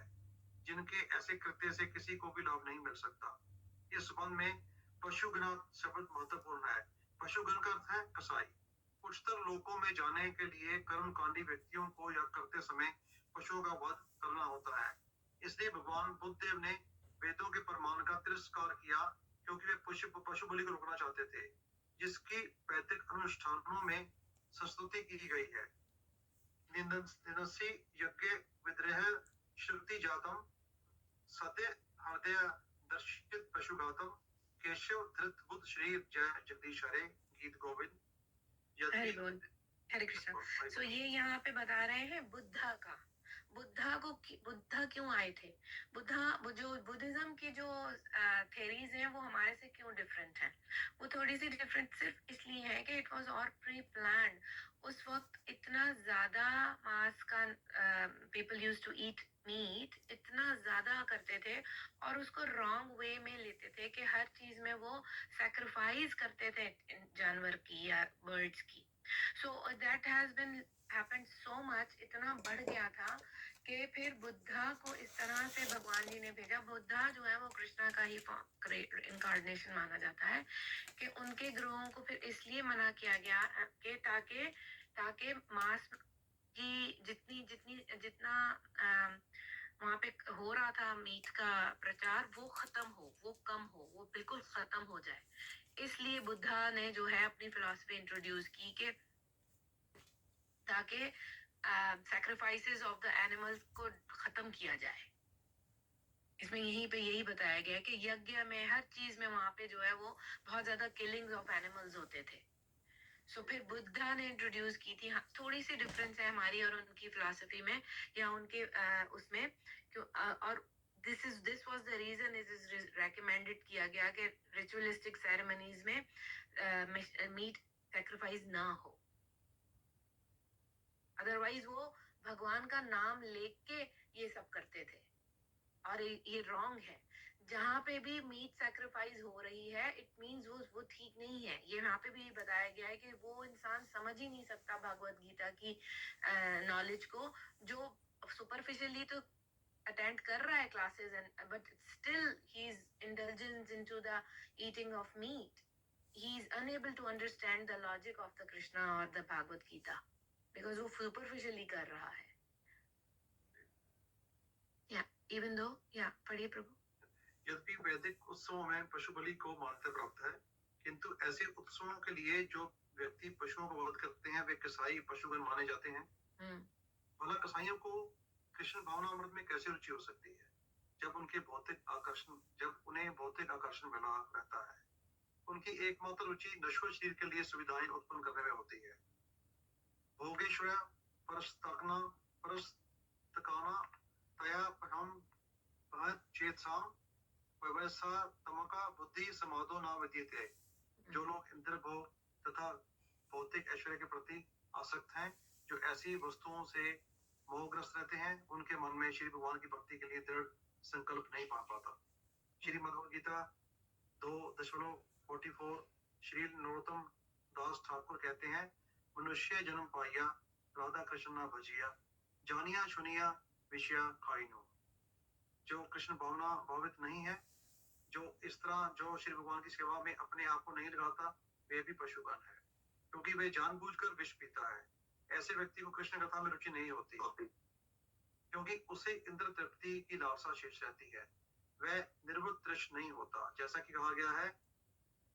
जिनके ऐसे कृत्य से किसी को भी लाभ नहीं मिल सकता। इस संबंध में पशुगण शब्द महत्वपूर्ण है। पशुगण का अर्थ है कसाई। उच्चतर लोकों में जाने के लिए कर्मकांडी व्यक्तियों को यह करते समय पशुओं का वध करना होता है। इसलिए भगवान बुद्ध देव ने वेदों के प्रमाण का तिरस्कार किया क्योंकि वे पशु बलि को रोकना चाहते थे, जिसकी वैदिक अनुष्ठानों में संस्तुति की गई है। निंदसी यज्ञ विद्रेह श्रुति जातम सत्य हृदय दर्शित पशुघातम केशव धृत बुद्ध श्री जय जगदीश हरे गीत गोविंद। हरि बोल, हरे कृष्ण। सो ये यहाँ पे बता रहे हैं बुद्धा क्यों आए थे। वो जो बुद्धिज्म की जो थेरीज हैं वो हमारे से क्यों डिफरेंट हैं। वो थोड़ी सी डिफरेंट सिर्फ इसलिए है कि it was all pre planned. उस वक्त इतना ज्यादा मांस का people used to eat meat इतना ज्यादा करते थे और उसको रॉन्ग वे में लेते थे कि हर चीज में वो सैक्रिफाइस करते थे जानवर की या बर्ड्स की। So that has been happened so much, इतना बढ़ गया था कि फिर बुद्धा को इस तरह से भगवान जी ने भेजा। बुद्धा जो है वो कृष्णा का ही इनकार्नेशन माना जाता है कि उनके ग्रहों को फिर इसलिए मना किया गया कि ताकि मांस की जितना वहां पे हो रहा था मीट का प्रचार वो खत्म हो, वो कम हो, वो बिल्कुल खत्म हो जाए। इसलिए बुद्धा ने जो है अपनी फिलॉसफी इंट्रोड्यूस की कि ताकि सैक्रिफाइसेस ऑफ द एनिमल्स को खत्म किया जाए। इसमें यही बताया गया है कि यज्ञ में हर चीज में वहां पे जो है वो बहुत ज्यादा किलिंग्स ऑफ एनिमल्स होते थे। सो फिर बुद्धा ने इंट्रोड्यूस की थी। हाँ, थोड़ी सी डिफरेंस है हमारी और उनकी फिलॉसफी में या उनके उसमें और this was the reason it is recommended किया गया कि रिचुअलिस्टिक सेरेमनीज में मीट सैक्रिफाइस ना हो। अदरवाइज वो भगवान का नाम लेके ये सब करते थे और ये रॉन्ग है। जहाँ पे भी मीट सैक्रिफाइस हो रही है इट मींस वो ठीक नहीं है। ये यहाँ पे भी बताया गया है कि वो इंसान समझ ही नहीं सकता भगवत गीता की नॉलेज को, जो सुपरफिशियली तो अटेंड कर रहा है classes and but still he is indulgence into the eating of meat. He is unable to understand the logic of the Krishna और द भगवत गीता बिकॉज वो सुपरफिशियली कर रहा है। इवन दो पढ़िए प्रभु। यद्यपि वैदिक उत्सवों में पशु बलि को मान्यता प्राप्त है, किंतु ऐसे उत्सवों के लिए जो व्यक्ति पशुओं को वध करते हैं वे कसाई पशुगण माने जाते हैं। भला कसाईयों को कृष्ण भावनामृत में कैसे रुचि हो सकती है जब उन्हें भौतिक आकर्षण मिला रहता है। उनकी एकमात्र रुचि नश्वर शरीर के लिए सुविधाएं उत्पन्न करने में होती है। भोगेश्वर परस्तकाना तया हम चेतसा व्यवसा तमका बुद्धि समाधो ना विद्यते। जो लोग इंद्र भोग तथा भौतिक ऐश्वर्य के प्रति आसक्त हैं, जो ऐसी वस्तुओं से मोहग्रस्त रहते हैं, उनके मन में श्री भगवान की भक्ति के लिए दृढ़ संकल्प नहीं पा पाता। श्रीमद् भगवद गीता 2.44 श्री नरोत्तम दास ठाकुर कहते हैं, मनुष्य जन्म पाइया राधा कृष्ण ना भजिया जानिया सुनिया विषया खाई नो। जो कृष्ण भावना भावित नहीं है, जो इस तरह जो श्री भगवान की सेवा में अपने आप को नहीं लगाता, वे भी पशुगण है, क्योंकि वे जानबूझकर विष पीता है। ऐसे व्यक्ति को कृष्ण कथा में रुचि नहीं होती, क्योंकि उसे इंद्र तृप्ति की लालसा शेष रहती है। वह निर्वृत्त दृश्य नहीं होता, जैसा कि कहा गया है,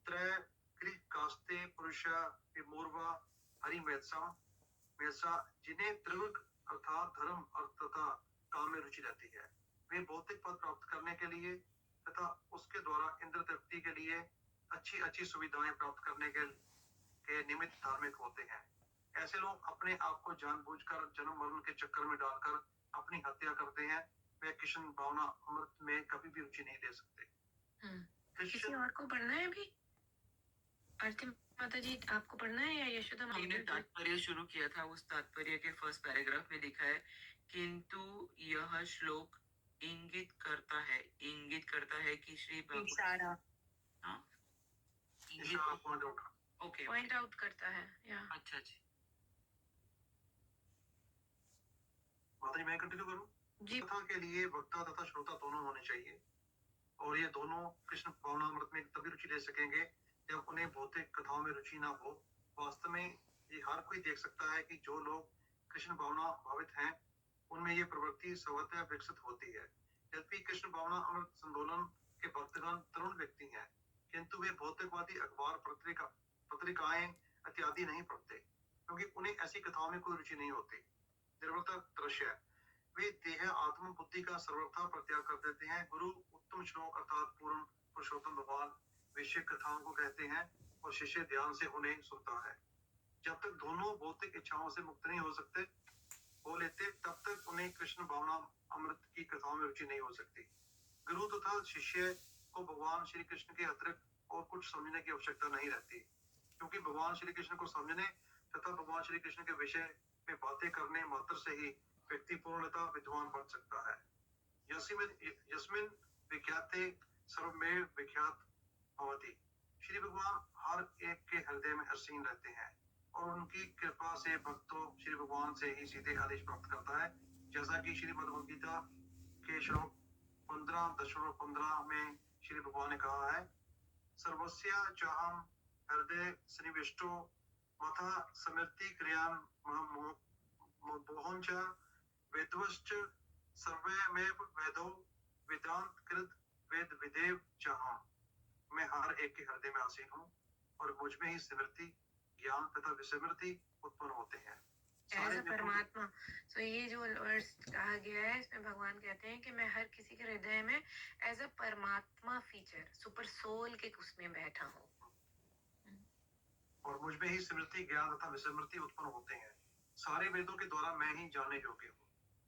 त्रय कृ कास्ते पुरुष विमूर्वा हरि मेत्सा, जिन्हें त्रिवर्ग अर्थात धर्म अर्थ तथा काम में रुचि रहती है, वे भौतिक पद प्राप्त करने के लिए तथा उसके द्वारा इंद्र तृप्ति के लिए अच्छी अच्छी सुविधाएं प्राप्त करने के निमित्त धार्मिक होते हैं। ऐसे लोग अपने आप को जानबूझकर जन्म मरण के चक्कर में डालकर अपनी हत्या करते हैं। वे कृष्ण भावना अमृत में कभी भी रुचि नहीं ले सकते। किसी कृष्ण और को पढ़ना है अभी? आरती माता जी, आपको पढ़ना है या यशोदा हमने माता जी? तात्पर्य शुरू किया था, उस तात्पर्य के फर्स्ट पैराग्राफ में लिखा है, किंतु यह श्लोक इंगित करता है कि श्री भगवान इशारा इशारा point out okay point out करता है या अच्छा जी माता जी, मैं कंटिन्यू करूं? जी। कथा के लिए वक्ता तथा श्रोता दोनों होने चाहिए, और ये दोनों कृष्ण भावना अमृत में तभी रुचि ले सकेंगे जब उन्हें भौतिक कथाओं में रुचि ना हो। वास्तव में ये हर कोई देख सकता है कि जो लोग कृष्ण भावना भावित हैं, उनमें ये प्रवृत्ति स्वतः विकसित होती है। यद्यपि कृष्ण भावना अमृत संदोलन के भक्तगण तरुण व्यक्ति हैं, किंतु वे भौतिकवादी अखबार पत्रिकाएं इत्यादि नहीं पढ़ते, क्योंकि उन्हें ऐसी कथाओं में कोई रुचि नहीं होती। निर्वर्तक दृश्य, वे देह आत्म बुद्धि का सर्वथा परित्याग कर देते हैं। गुरु उत्तम श्लोक अर्थात पूर्ण पुरुषोत्तम भगवान विषय कथाओं को कहते हैं और शिष्य ध्यान से उन्हें सुनता है। जब तक दोनों भौतिक इच्छाओं से मुक्त नहीं हो लेते, तब तक उन्हें कृष्ण भावना अमृत की कथाओं में रुचि नहीं हो सकती। गुरु तथा शिष्य को भगवान श्री कृष्ण के अतिरिक्त और कुछ समझने की आवश्यकता नहीं रहती, क्योंकि भगवान श्री कृष्ण को समझने तथा भगवान श्री कृष्ण के विषय में बातें करने मात्र से ही व्यक्ति पूर्णतः विद्वान बन सकता है। यस्मिन विख्याते सर्वमेव विख्यात भवति। श्री भगवान हर एक के हृदय में असीम रहते हैं, और उनकी कृपा से भक्तों श्री भगवान से ही सीधे आदेश प्राप्त करता है, जैसा कि श्री भगवद गीता के श्लोक 15:15 में श्री भगवान ने कहा है, सर्वस्य चाहम हृदय सन्निविष्टो मथा स्मृति क्रियाम मोहंच वेदवश्च सर्वमेव वेदो वेदांत कृत वेद विदेव चाहम। मैं हर एक के हृदय में आसीन हूँ, और मुझ में ही स्मृति ज्ञान तथा विस्मृति उत्पन्न होते हैं। एज अ परमात्मा। तो ये जो वर्स कहा गया है, इसमें भगवान कहते हैं कि मैं हर किसी के हृदय में एज अ परमात्मा फीचर सुपर सोल के उसमें बैठा हूँ, और मुझ में ही स्मृति ज्ञान तथा विस्मृति उत्पन्न होते हैं। सारे वेदों के द्वारा मैं ही जानने योग्य हूँ।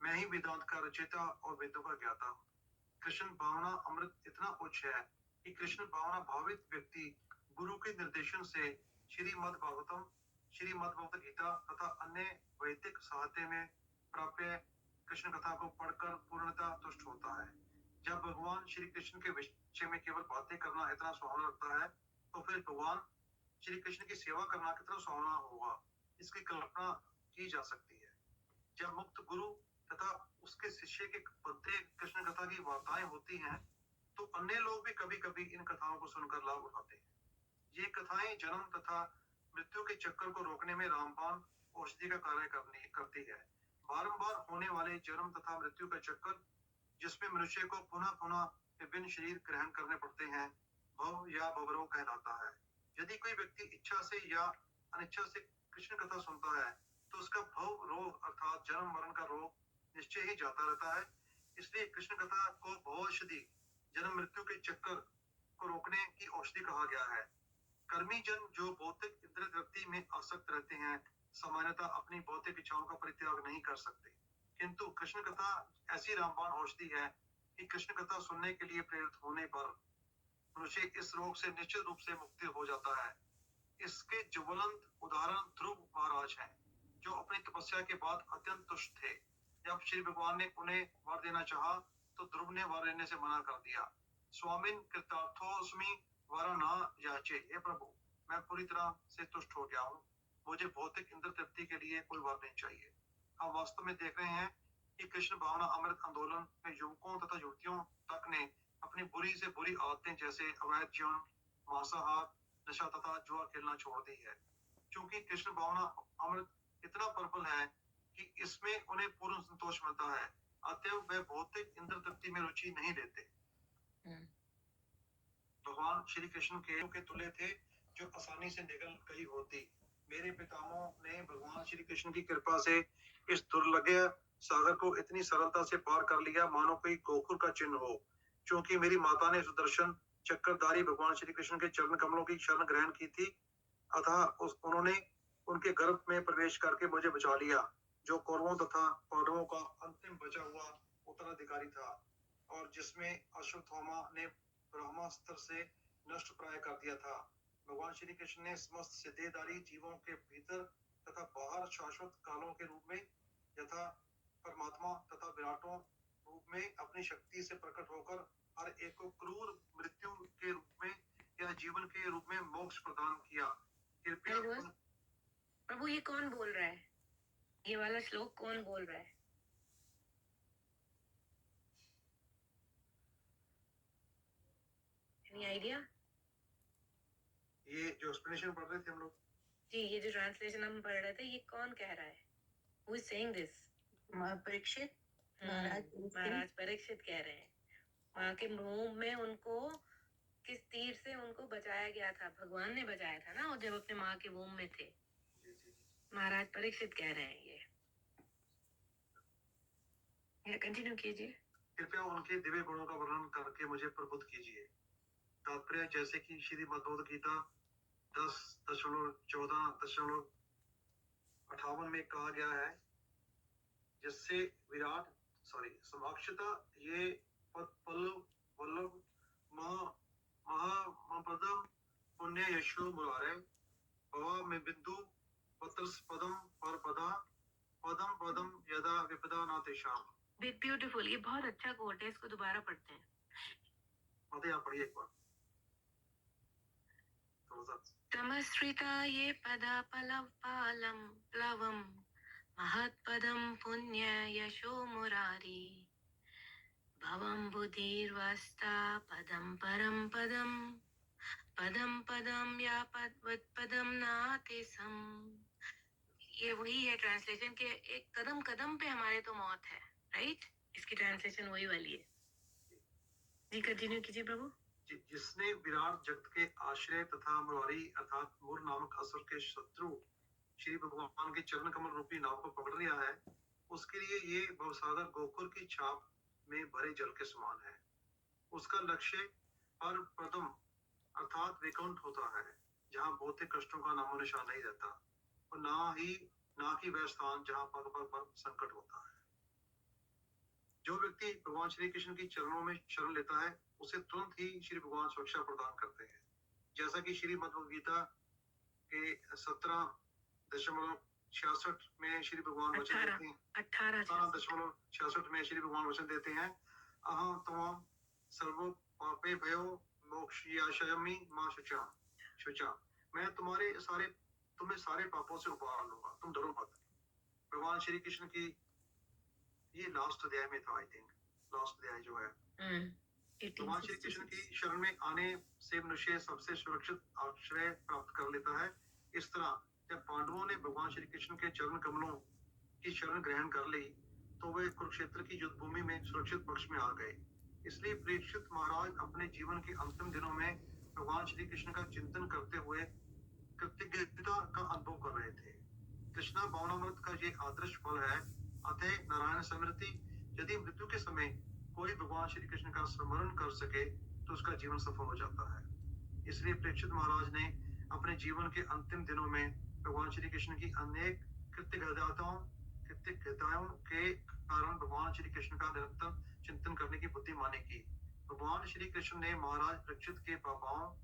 मैं ही वेदांत का रचयिता और वेदों का ज्ञाता हूँ। कृष्ण भावना अमृत इतना उच्च है कि कृष्ण भावना भावित व्यक्ति गुरु के निर्देशन से श्रीमद् भागवतम, श्रीमद् भगवत गीता तथा अन्य वैदिक साहित्य में प्राप्य कृष्ण कथा को पढ़कर पूर्णतः तुष्ट होता है। जब भगवान श्री कृष्ण के विषय में केवल बातें करना इतना सुहावना लगता है, तो फिर भगवान श्री कृष्ण की सेवा करना कितना सुहावना होगा, इसकी कल्पना की जा सकती है। जब मुक्त गुरु तथा उसके शिष्य के पद्य कृष्ण कथा की वार्ताएं होती हैं, तो अन्य लोग भी कभी कभी इन कथाओं को सुनकर लाभ उठाते हैं। ये कथाएं जन्म तथा मृत्यु के चक्कर को रोकने में रामबाण औषधि का कार्य करती है। बारंबार होने वाले जन्म तथा मृत्यु का चक्कर, जिसमें मनुष्य को पुनः पुनः विभिन्न शरीर ग्रहण करने पड़ते हैं, भव या भवरोग कहलाता है। यदि कोई व्यक्ति इच्छा से या अनिच्छा से कृष्ण कथा सुनता है, तो उसका भव रोग अर्थात जन्म मरण का रोग निश्चय ही जाता रहता है। इसलिए कृष्ण कथा को भवौषधि, जन्म मृत्यु के चक्कर को रोकने की औषधि कहा गया है। कर्मी जन जो भौतिक इंद्रिय तृप्ति में आसक्त रहते हैं, सामान्यतः अपनी भौतिक इच्छाओं का परित्याग नहीं कर सकते, किंतु कृष्ण कथा ऐसी रामबाण औषधि है कि कृष्ण कथा सुनने के लिए प्रेरित होने पर मनुष्य इस रोग से निश्चित रूप से मुक्ति हो जाता है। इसके ज्वलंत उदाहरण ध्रुव महाराज हैं, जो अपनी तपस्या के बाद अत्यंत तुष्ट थे। जब श्री भगवान ने उन्हें वर देना चाहा, तो ध्रुव ने वर लेने से मना कर दिया। स्वामिन कृतार्थोस्मि वर न याचे, हे प्रभु मैं पूरी तरह से तुष्ट हो गया हूँ, मुझे भौतिक इंद्र तृप्ति के लिए कोई वर नहीं चाहिए। हम वास्तव में देख रहे हैं कि कृष्ण भावना अमृत आंदोलन में युवकों तथा युवतियों तक ने अपनी बुरी से बुरी आदतें जैसे अवैध जीवन, मांसाहार, नशा तथा जुआ खेलना छोड़ दी है। क्योंकि कृष्ण भावना अमृत इतना प्रबल है कि इसमें उन्हें पूर्ण संतोष मिलता है, अतएव वे भौतिक इंद्र तृप्ति में रुचि नहीं लेते। भगवान श्री कृष्ण के तुल्य थे जो आसानी से निकल गई होती। मेरे पितामहों ने भगवान श्री कृष्ण की कृपा से इस दुर्लभ सागर को इतनी सरलता से पार कर लिया मानो कोई गोकुल का चिन्ह हो। क्योंकि मेरी माता ने सुदर्शन चक्रधारी भगवान श्री कृष्ण के चरण कमलों की शरण ग्रहण की थी, अतः उन्होंने उनके गर्भ में प्रवेश करके मुझे बचा लिया, जो कौरवों तथा पांडवों का अंतिम बचा हुआ उत्तराधिकारी था, और जिसमें अश्वत्थामा ने ब्रह्मास्त्र से नष्ट प्राय कर दिया था। भगवान श्री कृष्ण ने समस्त सिद्धेदारी जीवों के भीतर तथा बाहर शाश्वत कालों के रूप में यथा परमात्मा तथा विराटों रूप में अपनी शक्ति से प्रकट होकर हर एक को क्रूर मृत्यु के रूप में या जीवन के रूप में मोक्ष प्रदान किया। कृपया प्रभु ये कौन बोल रहा है? ये वाला श्लोक कौन बोल रहा है? Any idea? ये जो एक्सप्लेनेशन पढ़ रहे थे हम लोग जी, ये जो ट्रांसलेशन हम पढ़ रहे थे, ये कौन कह रहा है? Who is saying this? Parikshit महाराज परीक्षित कह रहे हैं। माँ के मुंह में उनको किस तीर से उनको बचाया गया था? भगवान ने बचाया था ना, और जब अपने माँ के वोम में थे। महाराज परीक्षित कह रहे हैं ये कंटिन्यू कीजिए। कृपया उनके दिव्य गुणों का वर्णन करके मुझे प्रबुद्ध कीजिए। तात्पर्य जैसे कि श्री भगवद गीता 10.14.58 में कहा गया है, जिससे विराट समाक्षता ये वल्लभ महापदम पुण्य यशो मुरारे भवा में बिंदु पत्रस पदम पर पदम पदम यदा विपदा न तेषाम। ब्यूटीफुल, ये बहुत अच्छा कोट है, इसको दोबारा पढ़ते हैं। माता यहाँ पढ़िए एक बार थोड़ा सा। तमश्रिता ये पदा पलम प्लवम महत्पदम पुण्य यशो मुरारी भवम बुधिर्वस्ता पदम परम पदम पदम पदम या पदम नाते सम। ये वही है ट्रांसलेशन के एक कदम कदम पे हमारे तो मौत है, राइट? इसकी ट्रांसलेशन वही वाली है। जी कंटिन्यू कीजिए प्रभु। जिसने विराट जगत के आश्रय तथा मुरारी अर्थात मूर नामक असुर के शत्रु श्री भगवान के चरण कमल रूपी नाव को पकड़ लिया है, उसके लिए ये भवसागर गोकुल की छाप में भरे जल के समान है। उसका लक्ष्य पर प्रथम अर्थात वैकुंठ होता है, जहाँ भौतिक कष्टों का नामो निशान नहीं रहता, और ना कि वह स्थान जहाँ पग पग पर संकट होता है। जो व्यक्ति भगवान श्री कृष्ण की चरणों में शरण लेता है, उसे तुरंत ही श्री भगवान सुरक्षा प्रदान करते हैं। जैसा कि श्री भगवद गीता के 17.66 में श्री भगवान वचन देते हैं, 18.66 में श्री भगवान वचन देते हैं, अहम तमाम सर्वो पापे भयो मोक्षयाशयमि मां शुचा। मैं तुम्हें सारे पापों से उबार लूंगा, तुम डरो मत। भगवान श्री कृष्ण की ये लास्ट अध्याय में था, आई थिंक लास्ट अध्याय जो है। भगवान श्री कृष्ण की शरण में आने से मनुष्य सबसे सुरक्षित आश्रय प्राप्त कर लेता है। इस तरह जब पांडवों ने भगवान श्री कृष्ण के चरण कमलों की शरण ग्रहण कर ली, तो वे कुरुक्षेत्र की युद्ध भूमि में सुरक्षित पक्ष में आ गए। इसलिए परीक्षित महाराज अपने जीवन के अंतिम दिनों में भगवान श्री कृष्ण का चिंतन करते हुए कृतज्ञता का अनुभव कर रहे थे। कृष्णा भावनामृत का ये आदर्श फल है। अतः नारायण स्मृति, यदि मृत्यु के समय कोई भगवान श्री कृष्ण का स्मरण कर सके तो उसका जीवन सफल हो जाता है। इसलिए परीक्षित महाराज ने अपने जीवन के अंतिम दिनों में भगवान श्री कृष्ण की अनेक कृतज्ञताओं के कारण भगवान श्री कृष्ण का निरंतर चिंतन करने की बुद्धिमानी की। भगवान श्री कृष्ण ने महाराज परीक्षित के पापाओं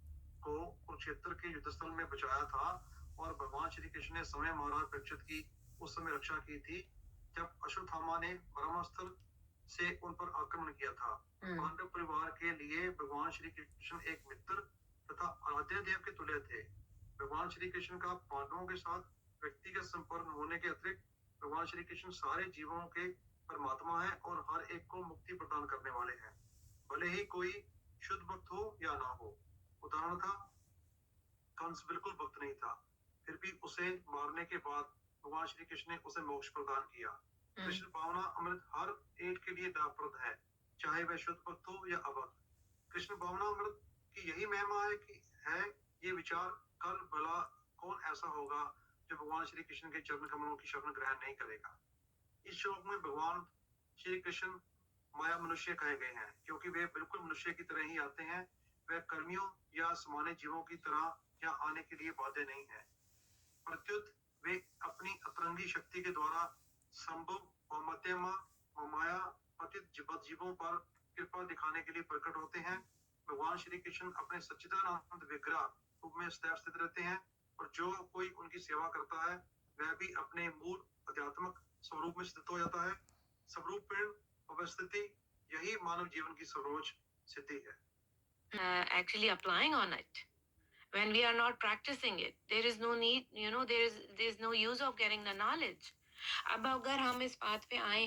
को कुरुक्षेत्र के युद्धस्थल में बचाया था, और भगवान श्री कृष्ण ने समय महाराज परीक्षित की उस समय रक्षा की थी जब अश्वत्थामा ने ब्रह्मास्त्र से उन पर आक्रमण किया था। पांडव परिवार के लिए भगवान श्री कृष्ण एक मित्र तथा आराध्य देव के तुल्य थे। भगवान श्री कृष्ण का पांडवों के साथ व्यक्तिगत संपर्क होने के अतिरिक्त भगवान श्री कृष्ण सारे जीवों के परमात्मा है और हर एक को मुक्ति प्रदान करने वाले हैं, भले ही कोई शुद्ध भक्त हो या ना हो। उदाहरण था, कंस बिल्कुल भक्त नहीं था, फिर भी उसे मारने के बाद भगवान श्री कृष्ण ने उसे मोक्ष प्रदान किया। कृष्ण भावना अमृत हर एक के लिए लाभप्रद है, चाहे वह शुद्ध भक्त हो या अभक्त। कृष्ण भावना अमृत की यही महिमा है ये विचार कर भला कौन ऐसा होगा जो भगवान श्री कृष्ण के चरण कमलों की शरण ग्रहण नहीं करेगा। इस श्लोक में भगवान श्री कृष्ण माया मनुष्य कहे गए हैं क्योंकि वे बिल्कुल मनुष्य की तरह ही आते हैं। वे कर्मियों या सामान्य जीवों की तरह यहाँ आने के लिए बाध्य नहीं है, प्रत्युत वे अपनी अतरंगी शक्ति के द्वारा संभव और मध्यमा माया पतित जीवों पर कृपा दिखाने के लिए प्रकट होते हैं। भगवान श्री कृष्ण अपने सच्चिदानंद विग्रह रूप में सदैव स्थित रहते हैं और जो कोई उनकी सेवा करता है वह भी अपने मूल आध्यात्मिक स्वरूप में स्थित हो जाता है। स्वरूपेण अवस्थिति यही मानव जीवन की सर्वोच्च सिद्धि है। Actually applying on it. When we are not practicing it, there is no need, there is no use of getting the knowledge. अब अगर हम इस बात पे आए हैं